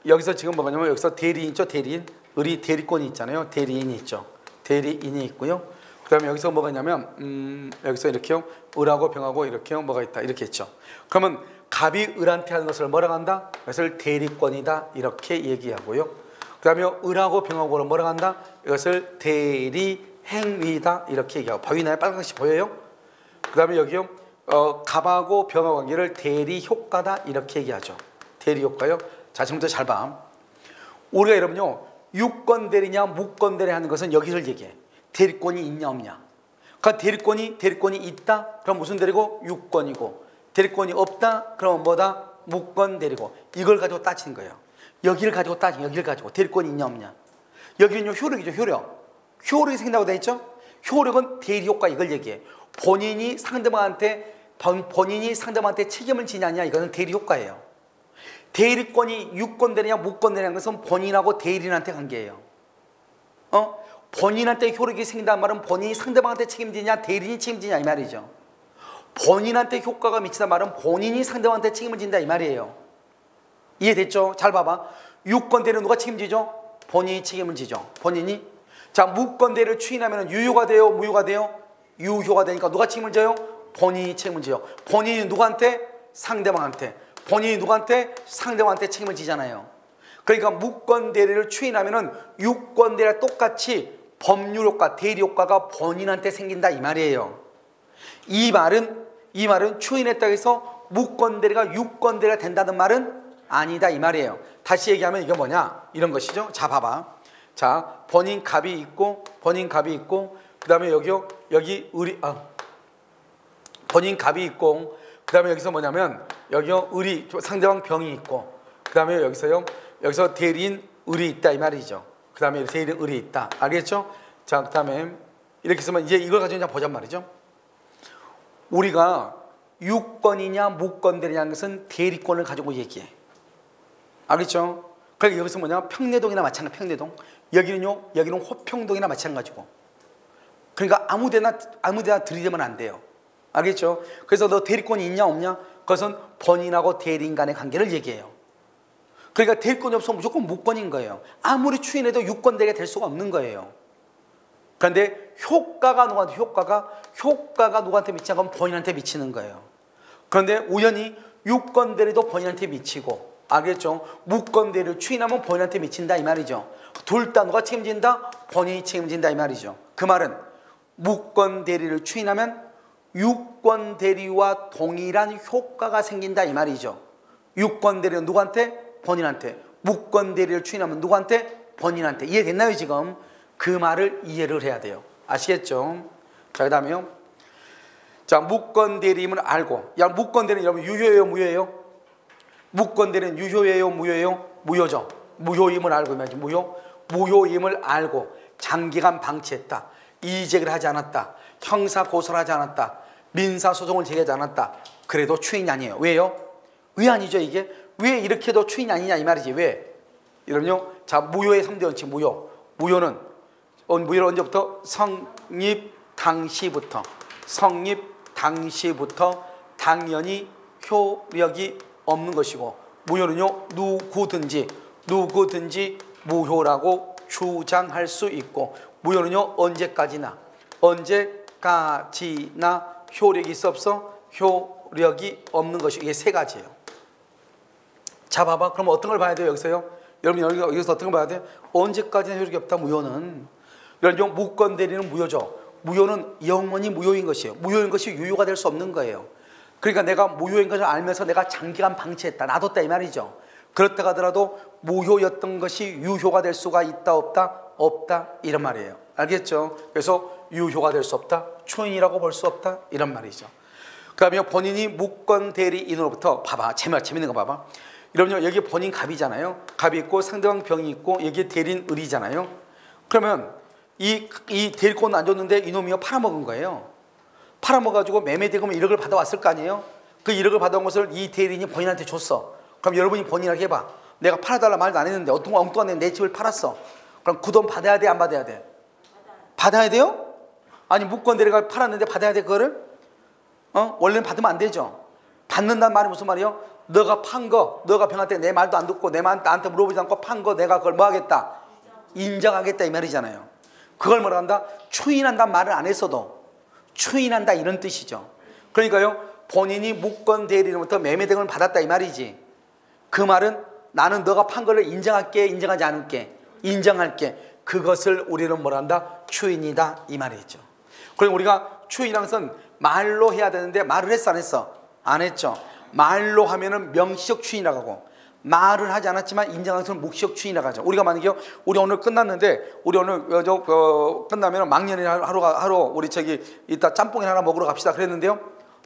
여기서 지금 뭐냐면 여기서 대리인 있죠. 대리인. 의리 대리권이 있잖아요. 대리인이 있죠. 대리인이 있고요. 그다음에 여기서 뭐가 있냐면 여기서 이렇게요. 을하고 병하고 이렇게요. 뭐가 있다. 이렇게 있죠. 그러면 갑이 을한테 하는 것을 뭐라고 한다? 이것을 대리권이다. 이렇게 얘기하고요. 그다음에 을하고 병하고를 뭐라고 한다? 이것을 대리행위다. 이렇게 얘기하고. 보이나요? 빨간색 보여요? 그다음에 여기요. 갑하고 병하고 관계를 대리효과다. 이렇게 얘기하죠. 대리효과요. 자, 지금부터 잘 봐. 우리가 여러분요. 6권 대리냐 묵권 대리 하는 것은 여기를 얘기해. 대리권이 있냐 없냐. 그러니까 대리권이 있다. 그럼 무슨 대리고? 6권이고. 대리권이 없다. 그러면 뭐다? 묵권 대리고. 이걸 가지고 따지는 거예요. 여기를 가지고 여기를 가지고 대리권이 있냐 없냐. 여기는요 효력이죠. 효력이 생긴다고 돼 있죠. 효력은 대리효과 이걸 얘기해. 본인이 상대방한테 책임을 지냐냐 이거는 대리효과예요. 대리권이 6권 대리냐 묵권 대리냐는 것은 본인하고 대리인한테 관계예요. 본인한테 효력이 생긴다는 말은 본인이 상대방한테 책임지냐 대리인이 책임지냐 이 말이죠. 본인한테 효과가 미치다 말은 본인이 상대방한테 책임을 진다 이 말이에요. 이해됐죠? 잘 봐봐. 유권대리는 누가 책임지죠? 본인이 책임을 지죠. 본인이. 자, 무권대리를 추인하면 유효가 돼요? 무효가 돼요? 유효가 되니까 누가 책임을 져요? 본인이 책임을 지요. 본인이 누구한테? 상대방한테. 본인이 누구한테? 상대방한테 책임을 지잖아요. 그러니까 무권대리를 추인하면 유권대리와 똑같이 법률효과, 대리효과가 본인한테 생긴다 이 말이에요. 이 말은 추인했다고 해서 무권대리가 유권대리가 된다는 말은 아니다 이 말이에요. 다시 얘기하면 이게 뭐냐? 이런 것이죠. 자, 봐봐. 자, 본인 갑이 있고 그 다음에 여기 본인 갑이 있고 그 다음에 여기서 뭐냐면 여기요 상대방 병이 있고 그 다음에 여기서 대리인 을이 있다 이 말이죠. 그 다음에 대리인 을이 있다. 알겠죠? 자, 그 다음에 이렇게 쓰면 이제 이걸 가지고 그냥 보자 말이죠. 우리가 유권이냐 무권대리냐는 것은 대리권을 가지고 얘기해. 알겠죠? 그러니까 여기서 뭐냐? 평내동이나 마찬가지. 평내동. 여기는 호평동이나 마찬가지고. 그러니까 아무데나 들이대면 안 돼요. 알겠죠? 그래서 너 대리권이 있냐 없냐? 그것은 본인하고 대리인 간의 관계를 얘기해요. 그러니까 대리권이 없으면 무조건 무권인 거예요. 아무리 추인해도 유권대리가 될 수가 없는 거예요. 그런데 효과가 누구한테 미치는 건 본인한테 미치는 거예요. 그런데 우연히 유권대리도 본인한테 미치고, 알겠죠? 무권대리를 추인하면 본인한테 미친다 이 말이죠. 둘 다 누가 책임진다? 본인이 책임진다 이 말이죠. 그 말은 무권대리를 추인하면 유권대리와 동일한 효과가 생긴다 이 말이죠. 유권대리는 누구한테? 본인한테. 무권대리를 추인하면 누구한테? 본인한테. 이해됐나요 지금? 그 말을 이해를 해야 돼요. 아시겠죠? 자, 그 다음에요. 자, 무권대리임을 알고. 야, 무권대리는 여러분 유효예요 무효예요? 무권대리는 유효예요 무효예요? 무효죠. 무효임을 알고 무효임을 알고 장기간 방치했다. 이직을 하지 않았다. 형사고소를 하지 않았다. 민사소송을 제기하지 않았다. 그래도 추인이 아니에요. 왜요? 왜 아니죠 이게? 왜 이렇게 해도 추인이 아니냐 이 말이지. 왜? 이러면요. 자, 무효의 3대 원칙 무효는 언제부터? 성립 당시부터 당연히 효력이 없는 것이고, 무효는요 누구든지 무효라고 주장할 수 있고, 무효는요 언제까지나 효력이 있어 없어? 효력이 없는 것이. 이게 세 가지예요. 자, 봐봐. 그럼 어떤 걸 봐야 돼요 여기서요? 여러분 여기서 어떤 걸 봐야 돼? 언제까지나 효력이 없다 무효는. 여러분 무권대리는 무효죠. 무효는 영원히 무효인 것이에요. 무효인 것이 유효가 될 수 없는 거예요. 그러니까 내가 무효인 것을 알면서 내가 장기간 방치했다, 놔뒀다 이 말이죠. 그렇다고 하더라도 무효였던 것이 유효가 될 수가 있다 없다? 없다 이런 말이에요. 알겠죠? 그래서 유효가 될 수 없다, 추인이라고 볼 수 없다 이런 말이죠. 그 다음에 본인이 무권대리인으로부터, 봐봐, 재밌는 거 봐봐. 여러분요 여기 본인 갑이잖아요. 갑이 있고 상대방 병이 있고 여기 대리인 을이잖아요. 그러면 이 대리권 안 줬는데 이놈이 팔아먹은 거예요. 팔아먹어가지고 매매대금 1억을 받아왔을 거 아니에요. 그 1억을 받아온 것을 이 대리인이 본인한테 줬어. 그럼 여러분이 본인에게 해봐. 내가 팔아달라 말도 안 했는데 엉뚱한 내 집을 팔았어. 그럼 그 돈 받아야 돼 안 받아야 돼? 받아야 돼요? 아니 무권대리가 팔았는데 받아야 돼 그거를? 원래는 받으면 안 되죠. 받는다는 말이 무슨 말이에요? 너가 판 거, 너가 병한테 내 말도 안 듣고 나한테 물어보지 않고 판 거 내가 그걸 뭐 하겠다? 인정하겠다 이 말이잖아요. 그걸 뭐라 한다? 추인한다는 말을 안 했어도 추인한다 이런 뜻이죠. 그러니까요 본인이 무권대리로부터 매매대금을 받았다 이 말이지. 그 말은 나는 너가 판 거를 인정할게 인정하지 않을게? 인정할게. 그것을 우리는 뭐라 한다? 추인이다 이 말이죠. 그럼 우리가 추인이라는 것은 말로 해야 되는데 말을 했어 안 했어? 안 했죠. 말로 하면은 명시적 추인이라고 하고, 말을 하지 않았지만 인정하는 것은 묵시적 추인이라고 하죠. 우리가 만약에 우리 오늘 끝났는데 우리 오늘 끝나면 망년이나 하루 우리 이따 짬뽕이나 하나 먹으러 갑시다 그랬는데요.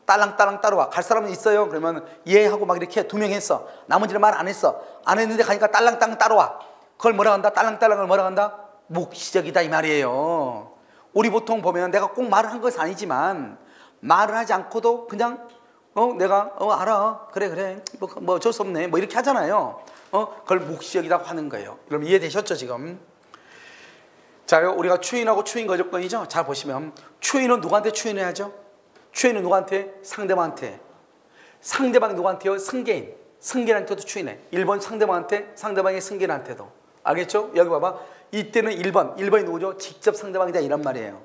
딸랑딸랑 따라와. 갈 사람은 있어요? 그러면 예 하고 막 이렇게 2명 했어. 나머지는 말 안 했어. 안 했는데 가니까 딸랑딸랑 따라와. 그걸 뭐라 한다? 딸랑딸랑을 뭐라 한다? 묵시적이다 이 말이에요. 우리 보통 보면 내가 꼭 말을 한 것은 아니지만 말을 하지 않고도 그냥 내가 알아 그래 뭐 어쩔 수 없네 뭐 이렇게 하잖아요. 그걸 묵시적이라고 하는 거예요. 여러분 이해되셨죠 지금? 자, 우리가 추인하고 추인 거절권이죠. 자 보시면 추인은 누구한테 추인해야죠? 추인은 누구한테? 상대방한테. 상대방이 누구한테요? 승계인. 승계인한테도 추인해. 1번 상대방한테, 상대방의 승계인한테도. 알겠죠? 여기 봐봐. 이때는 1번이 누구죠? 직접 상대방이다 이란 말이에요.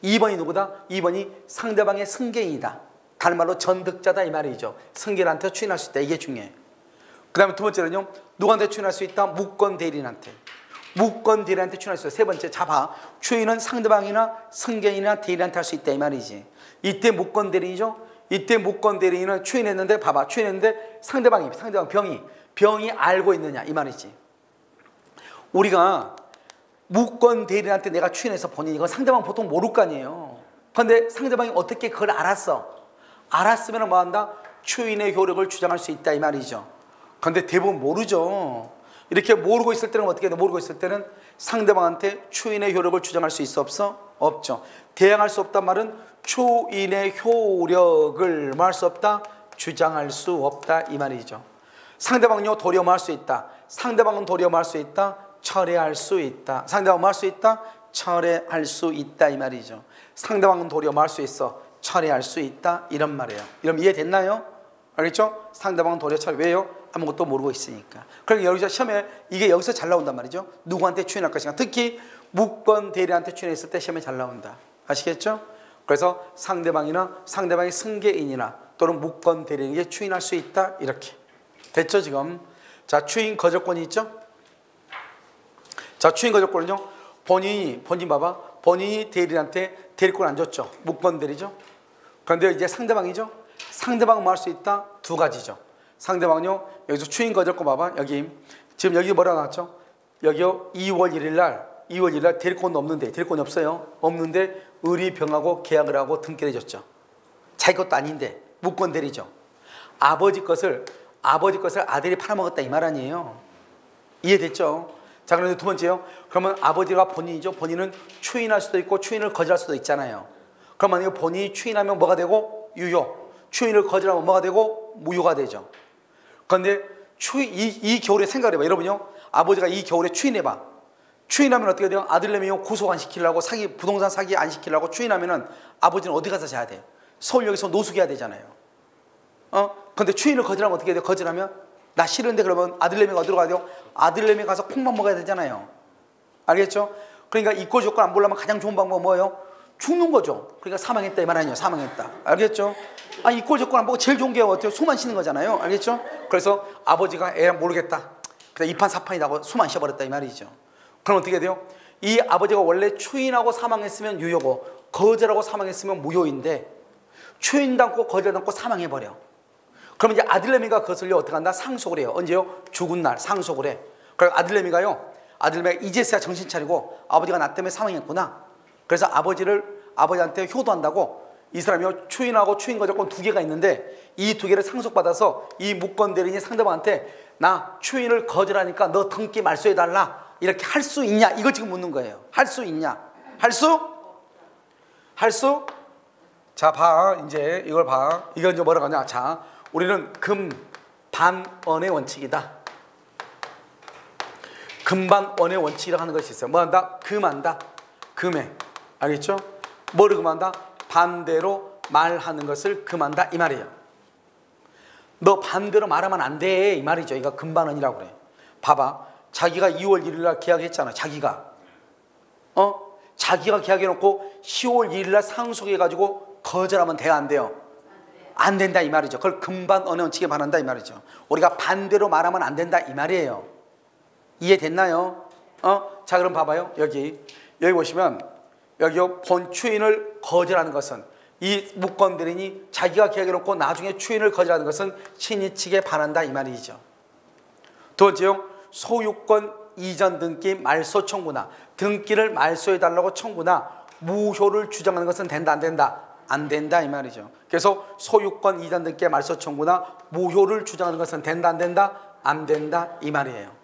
2번이 누구다? 2번이 상대방의 승계인이다. 다른 말로 전득자다 이 말이죠. 승계인한테 추인할 수 있다. 이게 중요해. 그 다음에 두 번째는요. 누구한테 추인할 수 있다? 무권 대리인한테. 무권 대리인한테 추인할 수 있다. 세 번째, 자봐. 추인은 상대방이나 승계인이나 대리인한테 할 수 있다 이 말이지. 이때 무권 대리인이죠. 이때 무권 대리인은 추인했는데 봐봐. 추인했는데 상대방 병이 알고 있느냐 이 말이지. 우리가 무권 대리인한테 내가 추인해서 본인이 이건 상대방 보통 모를 거 아니에요. 그런데 상대방이 어떻게 그걸 알았어? 알았으면 뭐한다? 추인의 효력을 주장할 수 있다 이 말이죠. 그런데 대부분 모르죠. 이렇게 모르고 있을 때는 어떻게 돼? 모르고 있을 때는 상대방한테 추인의 효력을 주장할 수 있어 없어? 없죠. 대항할 수 없단 말은 추인의 효력을 뭐 할 수 없다? 주장할 수 없다 이 말이죠. 상대방은요 도리어 뭐 할 수 있다? 상대방은 도리어 뭐 할 수 있다? 철회할 수 있다. 상대방은 뭐 할 수 있다? 철회할 수 있다 이 말이죠. 상대방은 도리어 뭐 할 수 있어? 철회할 수 있다 이런 말이에요. 이러면 이해됐나요? 알겠죠? 상대방은 도리어 철회. 왜요? 아무것도 모르고 있으니까. 그러니까 여기서 시험에 이게 여기서 잘 나온단 말이죠. 누구한테 추인할 것인가. 특히 무권 대리한테 추인했을 때 시험에 잘 나온다. 아시겠죠? 그래서 상대방이나 상대방의 승계인이나 또는 무권 대리인에게 추인할 수 있다. 이렇게. 됐죠 지금? 자, 추인 거절권이 있죠? 자, 추인 거절권은요. 본인 봐봐. 본인이 대리인한테 대리권 안 줬죠. 무권 대리죠. 그런데 이제 상대방이죠. 상대방은 뭐 할 수 있다? 두 가지죠. 상대방은요. 여기서 추인 거절권 봐봐. 여기 지금 여기 뭐라고 나왔죠? 여기요. 2월 1일 날 대리권도 없는데 대리권이 없어요. 없는데 의리병하고 계약을 하고 등기를 해줬죠. 자기 것도 아닌데 무권 대리죠. 아버지 것을 아들이 팔아먹었다 이 말 아니에요. 이해됐죠? 자, 그런데 두 번째요. 그러면 아버지가 본인이죠. 본인은 추인할 수도 있고 추인을 거절할 수도 있잖아요. 그럼 만약에 본인이 추인하면 뭐가 되고? 유효. 추인을 거절하면 뭐가 되고? 무효가 되죠. 그런데 이 겨울에 생각해봐. 여러분요. 아버지가 이 겨울에 추인해봐. 추인하면 어떻게 돼요? 아들내미요 구속 안 시키려고 부동산 사기 안 시키려고 추인하면은 아버지는 어디 가서 자야 돼? 서울역에서 노숙해야 되잖아요. 근데 추인을 거절하면 어떻게 돼요? 거절하면 나 싫은데 그러면 아들내미가 어디로 가야 돼요? 아들내미 가서 콩만 먹어야 되잖아요. 알겠죠? 그러니까 이꼴 조건 안 보려면 가장 좋은 방법은 뭐예요? 죽는 거죠. 그러니까 사망했다 이 말 아니에요. 사망했다. 알겠죠? 이꼴 조건 안 보고 제일 좋은 게 어때요? 숨만 쉬는 거잖아요. 알겠죠? 그래서 아버지가 애랑 모르겠다. 그래서 2판 4판이다 하고 숨 안 쉬어버렸다 이 말이죠. 그럼 어떻게 돼요? 이 아버지가 원래 추인하고 사망했으면 유효고 거절하고 사망했으면 무효인데 추인도 않고 거절도 않고 사망해버려. 그럼 이제 아들내미가 그것을요 어떻게 한다? 상속을 해요. 언제요? 죽은 날 상속을 해. 그래서 아들내미가 이제서야 정신 차리고 아버지가 나 때문에 사망했구나. 그래서 아버지한테 효도한다고 이 사람이 추인하고 추인 거절권 두 개가 있는데 이 두 개를 상속받아서 이 무권 대리인이 상대방한테 나 추인을 거절하니까 너 등기 말소해달라. 이렇게 할 수 있냐? 이걸 지금 묻는 거예요. 할 수 있냐? 할 수? 자, 봐. 이제 이걸 봐. 이건 이제 뭐라고 하냐? 자, 우리는 금반원의 원칙이다. 금반원의 원칙이라고 하는 것이 있어요. 뭐 한다? 금한다. 금해. 알겠죠? 뭐를 금한다? 반대로 말하는 것을 금한다 이 말이에요. 너 반대로 말하면 안 돼 이 말이죠. 이거 금반원이라고 그래. 봐봐. 자기가 2월 1일 날 계약했잖아. 자기가 계약해놓고 10월 1일 날 상속해가지고 거절하면 돼요 안 돼요? 안 된다 이 말이죠. 그걸 금반언의 원칙에 반한다 이 말이죠. 우리가 반대로 말하면 안 된다 이 말이에요. 이해됐나요? 자, 그럼 봐봐요. 여기 보시면 여기요. 본 추인을 거절하는 것은 이 무권 대리인이 자기가 계약해놓고 나중에 추인을 거절하는 것은 신의 측에 반한다 이 말이죠. 두 번째요. 소유권 이전 등기 말소 청구나 등기를 말소해달라고 청구나 무효를 주장하는 것은 된다 안 된다? 안 된다 이 말이죠. 그래서 소유권 이전 등기 말소 청구나 무효를 주장하는 것은 된다 안 된다? 안 된다 이 말이에요.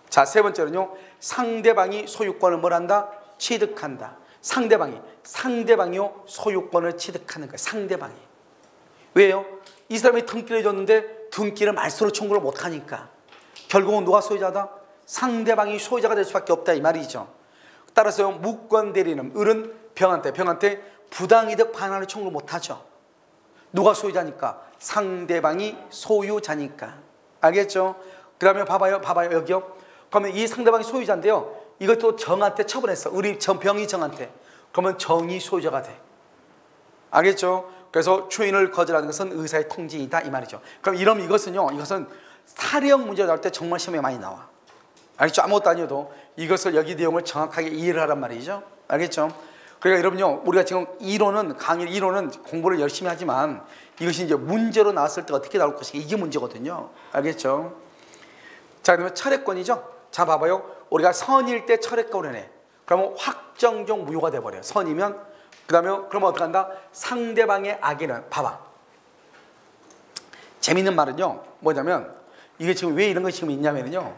자, 세 번째는요. 상대방이 소유권을 뭘 한다? 취득한다. 상대방이요 소유권을 취득하는 거예요. 상대방이. 왜요? 이 사람이 등기를 해줬는데 등기를 말소로 청구를 못하니까 결국은 누가 소유자다? 상대방이 소유자가 될 수밖에 없다 이 말이죠. 따라서 무권 대리는 을은 병한테 부당이득 반환을 청구 못하죠. 누가 소유자니까? 상대방이 소유자니까. 알겠죠? 그 다음에 봐봐요 여기요. 그러면 이 상대방이 소유자인데요, 이것도 정한테 처분했어. 병이 정한테. 그러면 정이 소유자가 돼. 알겠죠? 그래서 추인을 거절하는 것은 의사의 통지이다 이 말이죠. 그럼 이것은 사례형 문제가 나올 때 정말 시험에 많이 나와. 알겠죠? 아무것도 아니어도 이것을 여기 내용을 정확하게 이해를 하란 말이죠. 알겠죠? 그러니까 여러분요, 우리가 지금 이론은 공부를 열심히 하지만 이것이 이제 문제로 나왔을 때 어떻게 나올 것인가, 이게 문제거든요. 알겠죠? 자, 그러면 철회권이죠. 자, 봐봐요. 우리가 선일 때 철회권을 해. 그러면 확정적 무효가 돼버려요. 선이면. 그러면 어떻게 한다? 상대방의 악에는, 봐봐. 재밌는 말은요, 뭐냐면, 이게 지금 왜 이런 것이 지금 있냐면요,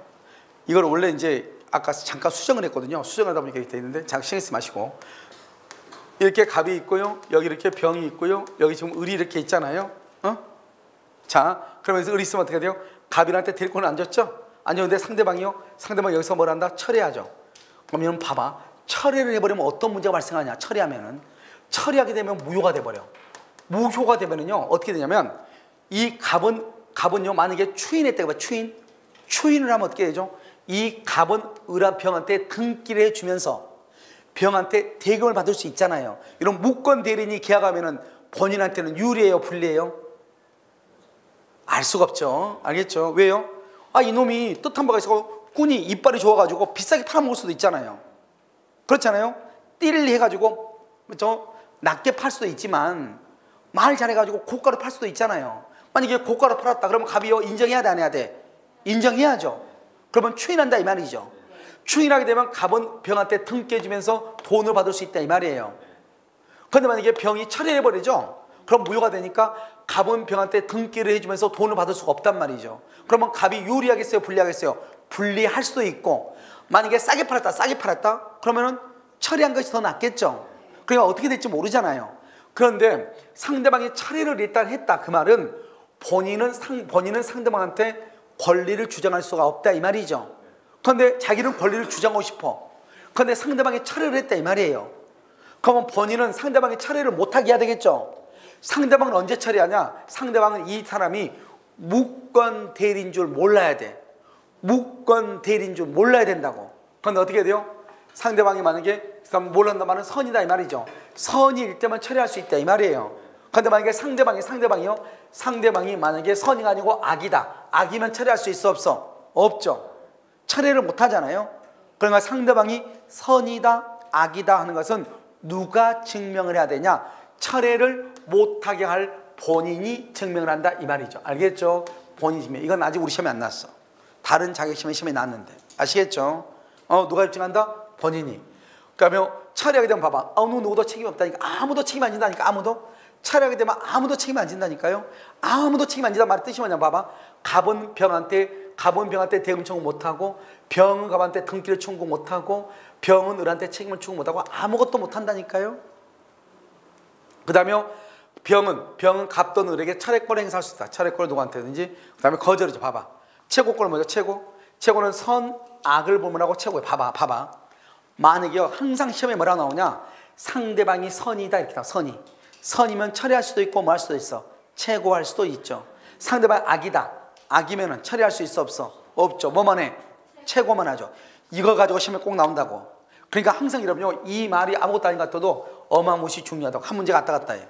이걸 원래 이제 아까 잠깐 수정을 했거든요. 수정하다 보니까 이렇게 돼 있는데, 잠깐 신경 쓰지 마시고. 이렇게 갑이 있고요, 여기 이렇게 병이 있고요, 여기 지금 을이 이렇게 있잖아요. 자, 그러면서 을이 있으면 어떻게 돼요? 갑이한테 데리고는 앉았죠? 앉았는데 상대방이 여기서 뭘 한다? 철회하죠. 그러면 봐봐. 철회를 해버리면 어떤 문제가 발생하냐? 처리하게 되면 무효가 돼버려. 무효가 되면은요, 어떻게 되냐면, 이 갑은요, 만약에 추인했다고 봐, 추인을 하면 어떻게 되죠? 이 갑은 병한테 등기를 해주면서 병한테 대금을 받을 수 있잖아요. 이런 무권 대리인이 계약하면은 본인한테는 유리해요, 불리해요? 알 수가 없죠. 알겠죠? 왜요? 이놈이 뜻한 바가 있어 꾼이 이빨이 좋아가지고 비싸게 팔아먹을 수도 있잖아요. 그렇잖아요? 띠를 해가지고 낮게 팔 수도 있지만 말 잘해가지고 고가로 팔 수도 있잖아요. 만약에 고가로 팔았다 그러면 갑이요, 인정해야 돼, 안 해야 돼? 인정해야죠. 그러면 추인한다 이 말이죠. 추인하게 되면 갑은 병한테 등기해주면서 돈을 받을 수 있다 이 말이에요. 그런데 만약에 병이 철회해버리죠. 그럼 무효가 되니까 갑은 병한테 등기를 해주면서 돈을 받을 수가 없단 말이죠. 그러면 갑이 유리하겠어요, 불리하겠어요? 불리할 수도 있고, 만약에 싸게 팔았다 그러면은 처리한 것이 더 낫겠죠. 그러니까 어떻게 될지 모르잖아요. 그런데 상대방이 철회를 일단 했다, 그 말은 본인은 상대방한테 권리를 주장할 수가 없다 이 말이죠. 그런데 자기는 권리를 주장하고 싶어. 그런데 상대방이 철회를 했다 이 말이에요. 그러면 본인은 상대방이 철회를 못하게 해야 되겠죠. 상대방은 언제 처리하냐? 상대방은 이 사람이 무권 대리인 줄 몰라야 돼. 무권 대리인 줄 몰라야 된다고. 그런데 어떻게 돼요? 상대방이 만약에 몰랐단 말은 선이다 이 말이죠. 선일 때만 처리할 수 있다 이 말이에요. 그런데 만약에 상대방이 만약에 선이가 아니고 악이다. 악이면 처리할 수 있어, 없어? 없죠. 처리를 못 하잖아요. 그러니까 상대방이 선이다, 악이다 하는 것은 누가 증명을 해야 되냐? 철회를 못하게 할 본인이 증명을 한다 이 말이죠. 알겠죠? 본인이 증명. 이건 아직 우리 시험에 안 났어. 다른 자격시험에 시험에 났는데. 아시겠죠? 누가 입증한다? 본인이. 그러면 철회하게 되면 봐봐. 누구도 책임 없다니까. 아무도 책임 안 진다니까. 아무도. 철회하게 되면 아무도 책임 안 진다니까요. 아무도 책임 안 진다 말의 뜻이 뭐냐 봐봐. 갑은 병한테 대금 청구 못하고, 병은 갑한테 등기를 청구 못하고, 병은 을한테 책임을 청구 못하고 아무것도 못한다니까요. 그 다음에 병은 갑돈 을에게 차례권을 행사할 수 있다. 차례권을 누구한테든지. 그 다음에 거절이죠. 봐봐. 최고권은 뭐죠? 최고는 선, 악을 불문하고 최고예요. 봐봐. 만약에 항상 시험에 뭐라고 나오냐? 상대방이 선이다 이렇게 나와. 선이면 처리할 수도 있고 뭐 할 수도 있어. 최고할 수도 있죠. 상대방이 악이다. 악이면은 처리할 수 있어, 없어? 없죠. 뭐만 해? 최고만 하죠. 이거 가지고 시험에 꼭 나온다고. 그러니까 항상 여러분요, 이 말이 아무것도 아닌 것 같아도 어마무시 중요하다고. 한 문제 갔다 갔다 해.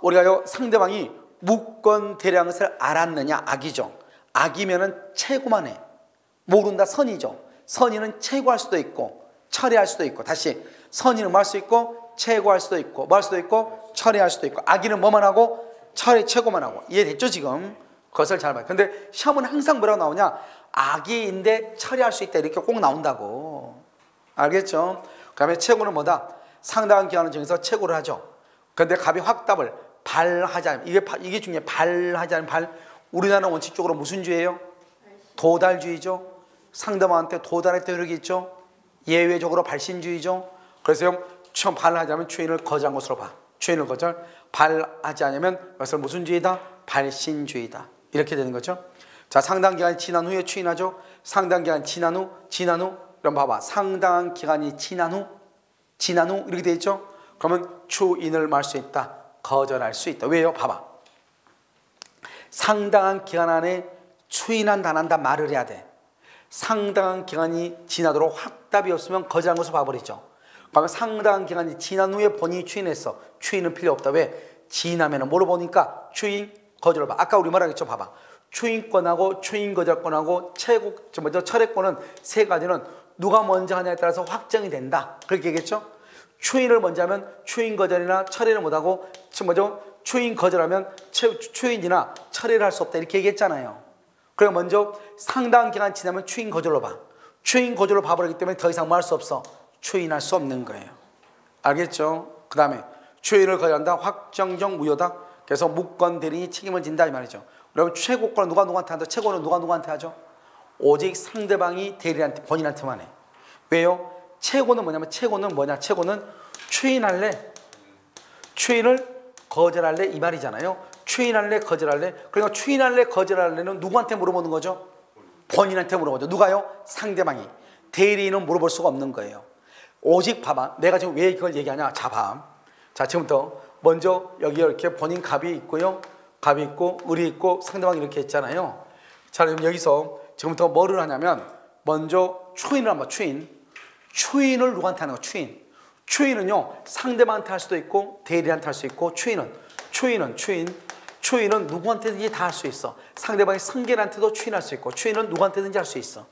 우리가요, 상대방이 무권 대리한 것을 알았느냐? 악이죠. 악이면은 최고만 해. 모른다, 선이죠. 선의는 최고할 수도 있고 처리할 수도 있고. 다시, 선의는 뭐 할 수 있고 최고할 수도 있고 뭐 할 수도 있고 처리할 수도 있고. 악의는 뭐만 하고 최고만 하고. 이해됐죠 지금? 그것을 잘 봐요. 근데 시험은 항상 뭐라고 나오냐? 악의인데 처리할 수 있다 이렇게 꼭 나온다고. 알겠죠? 그 다음에 최고는 뭐다? 상당한 기간을 정해서 최고를 하죠. 그런데 갑이 확답을 발하지 않으면, 이게 중요해. 발하지 않으면 발. 우리나라 원칙적으로 무슨 주의예요? 도달주의죠. 상대방한테 도달했다 이렇게 있죠. 예외적으로 발신주의죠. 그래서 처음 발하지 않으면 추인을 거절한 것으로 봐. 추인을 거절. 발하지 않으면 그것을 무슨 주의다? 발신주의다. 이렇게 되는 거죠. 자, 상당 기간이 지난 후에 추인하죠. 상당 기간이 지난 후. 그럼 봐봐. 상당한 기간이 지난 후 이렇게 돼 있죠. 그러면 추인을 말 수 있다. 거절할 수 있다. 왜요? 봐봐. 상당한 기간 안에 추인한다 안 한다 말을 해야 돼. 상당한 기간이 지나도록 확답이 없으면 거절한 것을 봐버리죠. 그러면 상당한 기간이 지난 후에 본인이 추인했어. 추인은 필요 없다. 왜? 지나면은 물어보니까 추인 거절을 봐. 아까 우리 말하겠죠. 봐봐. 추인권하고 추인 거절권하고 철회권은 세 가지는 누가 먼저 하냐에 따라서 확정이 된다. 그렇게 얘기했죠. 추인을 먼저 하면 추인 거절이나 철회를 못하고 추인 거절하면 추인이나 철회를 할 수 없다. 이렇게 얘기했잖아요. 그래 먼저 상당한 기간 지나면 추인 거절로 봐. 추인 거절로 봐버리기 때문에 더 이상 뭐 할 수 없어. 추인할 수 없는 거예요. 알겠죠? 그 다음에 추인을 거절한다. 확정적 무효다. 그래서 무권 대리인이 책임을 진다 이 말이죠. 그러면 최고권은 누가 누구한테 한다? 최고는 누가 누구한테 하죠? 오직 상대방이 대리인한테 본인한테만 해. 왜요? 최고는 뭐냐면 최고는 뭐냐? 최고는 추인할래? 추인을 거절할래? 이 말이잖아요. 추인할래? 거절할래? 그러니까 추인할래? 거절할래는 누구한테 물어보는 거죠? 본인한테 물어보죠. 누가요? 상대방이. 대리인은 물어볼 수가 없는 거예요. 오직 봐봐. 내가 지금 왜 이걸 얘기하냐? 자, 봐. 자, 지금부터 먼저 여기 이렇게 본인 갑이 있고요. 갑이 있고 을이 있고 상대방이 이렇게 있잖아요. 자, 그럼 여기서 지금부터 뭐를 하냐면 먼저 추인을 한번 추인을 누구한테 하는 거? 추인은요 상대방한테 할 수도 있고 대리한테 할 수 있고 추인은 누구한테든지 다 할 수 있어. 상대방의 성계한테도 추인할 수 있고 추인은 누구한테든지 할 수 있어.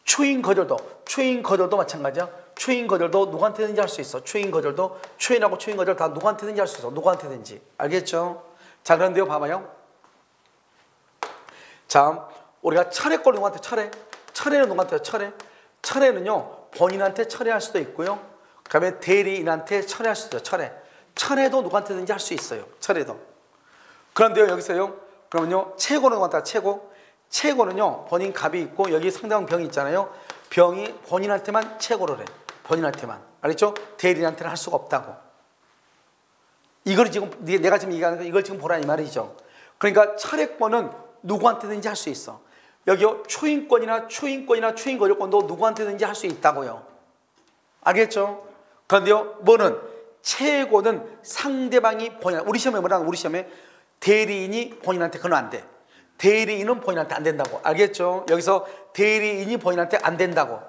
추인 거절도 마찬가지야. 추인 거절도 누구한테든지 할 수 있어. 추인하고 추인 거절 다 누구한테든지 할 수 있어. 누구한테든지. 알겠죠? 자, 그런데요 봐봐요. 자, 우리가 차례권 누구한테 차례는 누구한테 차례는요 본인한테 철회할 수도 있고요. 그 다음에 대리인한테 철회할 수도 있어요. 철회도 누구한테든지 할 수 있어요. 철회도. 그런데요 여기서요 그러면요 최고는 누구한테 최고는요 본인 갑이 있고 여기 상대방 병이 있잖아요. 병이 본인한테만 최고를 해. 본인한테만. 알겠죠? 대리인한테는 할 수가 없다고. 이걸 지금 내가 지금 얘기하는 거 이걸 지금 보라 이 말이죠. 그러니까 철회권은 누구한테든지 할 수 있어. 여기요 추인권이나 추인 거절권도 누구한테든지 할 수 있다고요. 알겠죠? 그런데요 뭐는 최고는 상대방이 본인 우리 시험에 뭐라는 우리 시험에 대리인이 본인한테 그건 안 돼. 대리인은 본인한테 안 된다고. 알겠죠? 여기서 대리인이 본인한테 안 된다고.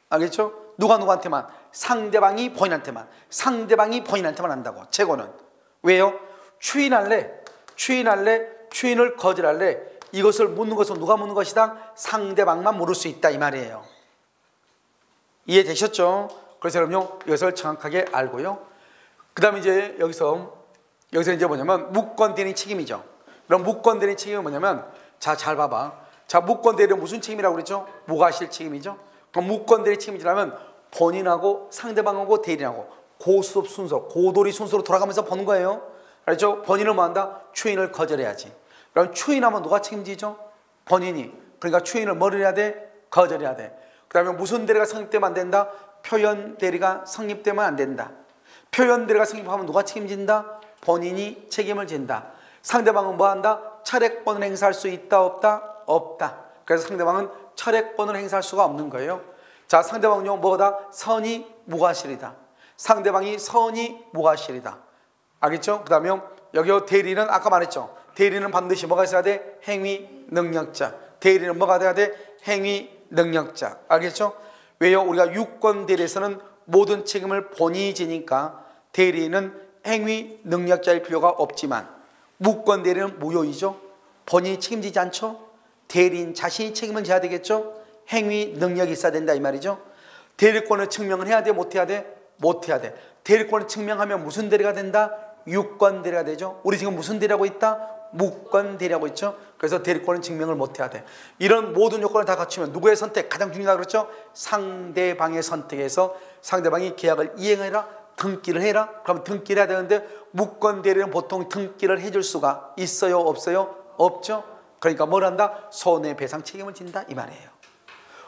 알겠죠? 누구한테만? 상대방이 본인한테만 한다고. 최고는. 왜요? 추인을 거절할래? 이것을 묻는 것은 누가 묻는 것이다? 상대방만 물을 수 있다 이 말이에요. 이해되셨죠? 그래서 여러분요 이것을 정확하게 알고요. 그 다음에 이제 여기서 이제 뭐냐면 무권 대리인 책임이죠. 그럼 무권 대리인 책임은 뭐냐면 자, 잘 봐봐. 자, 무권 대리인 무슨 책임이라고 그랬죠? 무과실 책임이죠. 그럼 무권 대리인 책임이라면 본인하고 상대방하고 대리인하고 고수업 순서, 고도리 순서로 돌아가면서 보는 거예요. 알죠? 본인은 뭐 한다? 추인을 거절해야지. 그럼 추인하면 누가 책임지죠? 본인이. 그러니까 추인을 뭐를 해야 돼? 거절해야 돼. 그 다음에 무슨 대리가 성립되면 안 된다? 표현 대리가 성립되면 안 된다. 표현 대리가 성립하면 누가 책임진다? 본인이 책임을 진다. 상대방은 뭐 한다? 철회권을 행사할 수 있다 없다? 없다. 그래서 상대방은 철회권을 행사할 수가 없는 거예요. 자, 상대방은요 뭐다? 선이 무과실이다. 상대방이 선이 무과실이다. 알겠죠? 그 다음에 여기 대리는 아까 말했죠. 대리는 반드시 뭐가 있어야 돼? 행위 능력자. 대리는 뭐가 돼야 돼? 행위 능력자. 알겠죠? 왜요? 우리가 유권 대리에서는 모든 책임을 본인이 지니까 대리인은 행위 능력자일 필요가 없지만 무권 대리는 무효이죠. 본인이 책임지지 않죠. 대리인 자신이 책임을 져야 되겠죠. 행위 능력이 있어야 된다 이 말이죠. 대리권을 증명을 해야 돼? 못해야 돼? 못해야 돼. 대리권을 증명하면 무슨 대리가 된다? 유권 대리가 되죠. 우리 지금 무슨 대리하고 있다? 무권 대리하고 있죠. 그래서 대리권은 증명을 못해야 돼. 이런 모든 요건을 다 갖추면 누구의 선택? 가장 중요하다고 그랬죠. 상대방의 선택에서 상대방이 계약을 이행해라, 등기를 해라. 그럼 등기를 해야 되는데 무권 대리는 보통 등기를 해줄 수가 있어요 없어요? 없죠. 그러니까 뭘 한다? 손해배상 책임을 진다 이 말이에요.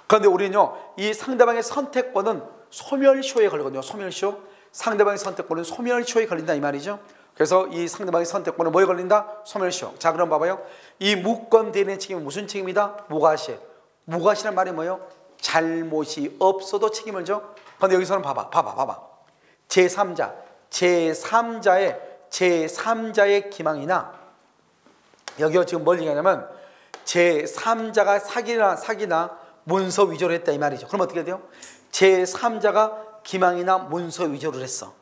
그런데 우리는요 이 상대방의 선택권은 소멸시효에 걸리거든요. 소멸시효. 상대방의 선택권은 소멸시효에 걸린다 이 말이죠. 그래서 이 상대방의 선택권은 뭐에 걸린다? 소멸시효. 자, 그럼 봐봐요. 이 무권 대리인의 책임은 무슨 책임이다? 무과실. 무과실이란 말이 뭐예요? 잘못이 없어도 책임을 져. 그런데 여기서는 봐봐. 제3자의 기망이나, 여기가 지금 뭘 얘기하냐면 제3자가 사기나 문서 위조를 했다 이 말이죠. 그럼 어떻게 돼요? 제3자가 기망이나 문서 위조를 했어.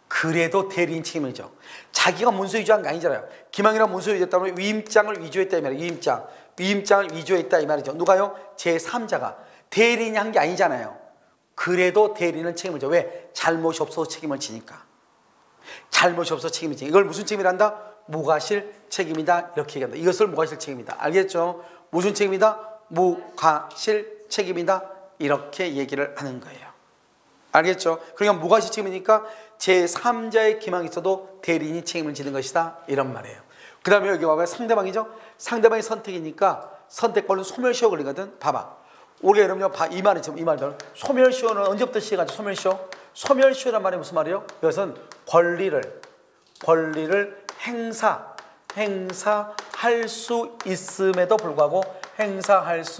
그래도 대리인 책임이죠. 자기가 문서 위조한 게 아니잖아요. 기망이나 문서 위조했다면 위임장을 위조했다 이 말이에요. 위임장을 위조했다 이 말이죠. 누가요? 제3자가. 대리인이 한 게 아니잖아요. 그래도 대리인은 책임을 져. 왜? 잘못이 없어서 책임을 지니까. 잘못이 없어서 책임을 지니까. 이걸 무슨 책임이란다? 무과실 책임이다 이렇게 얘기한다. 이것을 무과실 책임이다. 알겠죠? 무슨 책임이다? 무과실 책임이다 이렇게 얘기를 하는 거예요. 알겠죠? 그러니까 무과실 책임이니까 제3자의 기망이 있어도 대리인이 책임을 지는 것이다 이런 말이에요. 그 다음에 여기 봐봐요. 상대방이죠? 상대방의 선택이니까 선택권은 소멸시효 걸리거든. 봐봐. 우리가 여러분요, 이 말은 지금 이 말들. 소멸시효는 언제부터 시작하죠? 소멸시효? 소멸시효란 말이 무슨 말이에요? 이것은 권리를 행사할 수 있음에도 불구하고 행사하지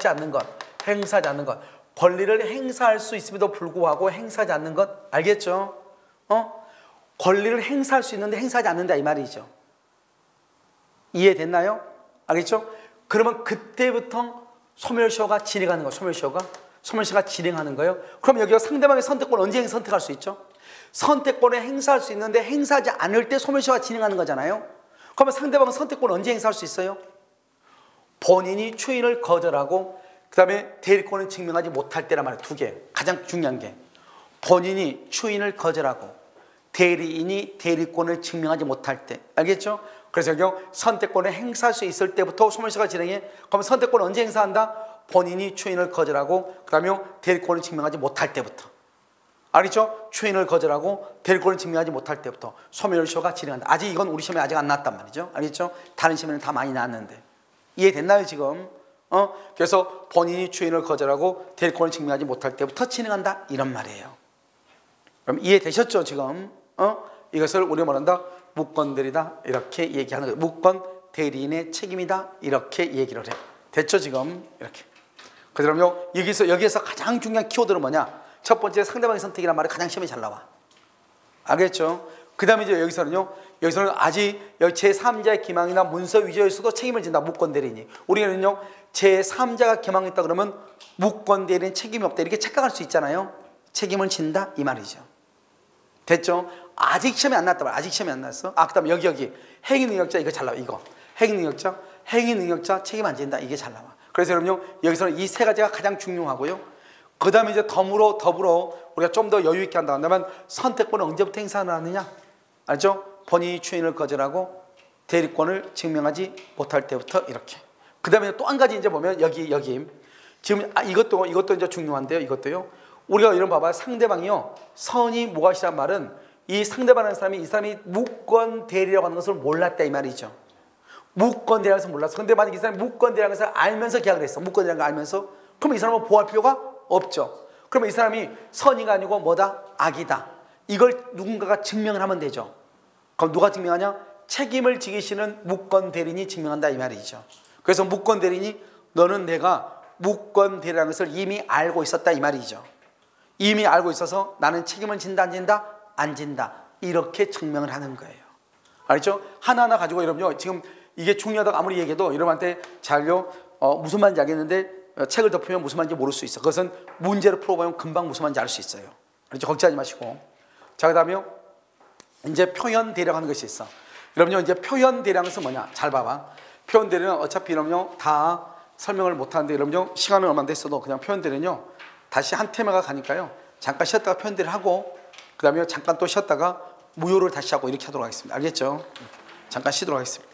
않는 것. 권리를 행사할 수 있음에도 불구하고 행사하지 않는 것. 알겠죠? 권리를 행사할 수 있는데 행사하지 않는다 이 말이죠. 이해됐나요? 알겠죠? 그러면 그때부터 소멸시효가 진행하는 거예요. 소멸시효가 진행하는 거예요. 그럼 여기가 상대방의 선택권을 언제 선택할 수 있죠? 선택권을 행사할 수 있는데 행사하지 않을 때 소멸시효가 진행하는 거잖아요. 그러면 상대방은 선택권을 언제 행사할 수 있어요? 본인이 추인을 거절하고 그 다음에 대리권을 증명하지 못할 때란 말이에요. 두 개. 가장 중요한 게 본인이 추인을 거절하고 대리인이 대리권을 증명하지 못할 때. 알겠죠? 그래서 여기 선택권을 행사할 수 있을 때부터 소멸시효가 진행해. 그럼 선택권을 언제 행사한다? 본인이 추인을 거절하고 그 다음에 대리권을 증명하지 못할 때부터. 알겠죠? 추인을 거절하고 대리권을 증명하지 못할 때부터 소멸시효가 진행한다. 아직 이건 우리 시험에 아직 안 나왔단 말이죠. 알겠죠? 다른 시험에는 다 많이 나왔는데. 이해됐나요 지금? 그래서 본인이 추인을 거절하고 대리권을 증명하지 못할 때부터 진행한다 이런 말이에요. 그럼 이해되셨죠 지금? 이것을 우리가 뭐란다? 무권대리다 이렇게 얘기하는 거예요. 무권 대리인의 책임이다 이렇게 얘기를 해. 됐죠 지금? 이렇게. 그러면 여기에서 가장 중요한 키워드는 뭐냐? 첫 번째 상대방의 선택이란 말이 가장 시험에 잘 나와. 알겠죠? 그 다음에 이제 여기서는 아직 제3자의 기망이나 문서 위조에서도 책임을 진다. 무권대리인이. 우리는요 제3자가 기망했다 그러면 무권대리인 책임이 없다 이렇게 착각할 수 있잖아요. 책임을 진다 이 말이죠. 됐죠? 아직 시험이 안 났다. 아직 시험이 안 났어. 그 다음에 여기 행위능력자 이거 잘 나와. 이거 행위능력자 책임 안 진다 이게 잘 나와. 그래서 여러분요 여기서는 이 세 가지가 가장 중요하고요. 그 다음에 이제 더불어 우리가 좀 더 여유 있게 한다 한다면 선택권을 언제부터 행사하느냐? 알죠? 본인이 추인을 거절하고 대리권을 증명하지 못할 때부터 이렇게. 그 다음에 또 한 가지 이제 보면 여기 지금 이것도 이제 중요한데요. 이것도요. 우리가 이런 봐봐요. 상대방이요 선이 무과실한 말은 이 상대방하는 사람이 이 사람이 무권대리라고 하는 것을 몰랐다 이 말이죠. 무권대리라는 것을 몰랐어. 근데 만약 이 사람이 무권대리라는 것을 알면서 계약을 했어. 무권대리라는 걸 알면서. 그러면 이 사람은 보호할 필요가 없죠. 그러면 이 사람이 선의가 아니고 뭐다? 악이다. 이걸 누군가가 증명을 하면 되죠. 그럼 누가 증명하냐? 책임을 지기시는 무권대리인이 증명한다 이 말이죠. 그래서 무권대리인이 너는 내가 무권대리라는 것을 이미 알고 있었다 이 말이죠. 이미 알고 있어서 나는 책임을 진다 안 진다? 안 진다. 이렇게 증명을 하는 거예요. 알죠? 하나하나 가지고 여러분요 지금 이게 중요하다고 아무리 얘기해도 여러분한테 잘요 무슨 말인지 알겠는데 책을 덮으면 무슨 말인지 모를 수 있어. 그것은 문제를 풀어보면 금방 무슨 말인지 알 수 있어요. 그렇죠? 걱정하지 마시고. 자, 그 다음에 이제 표현 대령 하는 것이 있어. 여러분요 이제 표현 대령은 뭐냐? 잘 봐봐. 표현 대령은 어차피 여러분요 다 설명을 못하는데 여러분요 시간은 얼마 안 됐어도 그냥 표현 대령은요 다시 한 테마가 가니까요 잠깐 쉬었다가 표현 대령 하고 그 다음에 잠깐 또 쉬었다가 무효를 다시 하고 이렇게 하도록 하겠습니다. 알겠죠? 잠깐 쉬도록 하겠습니다.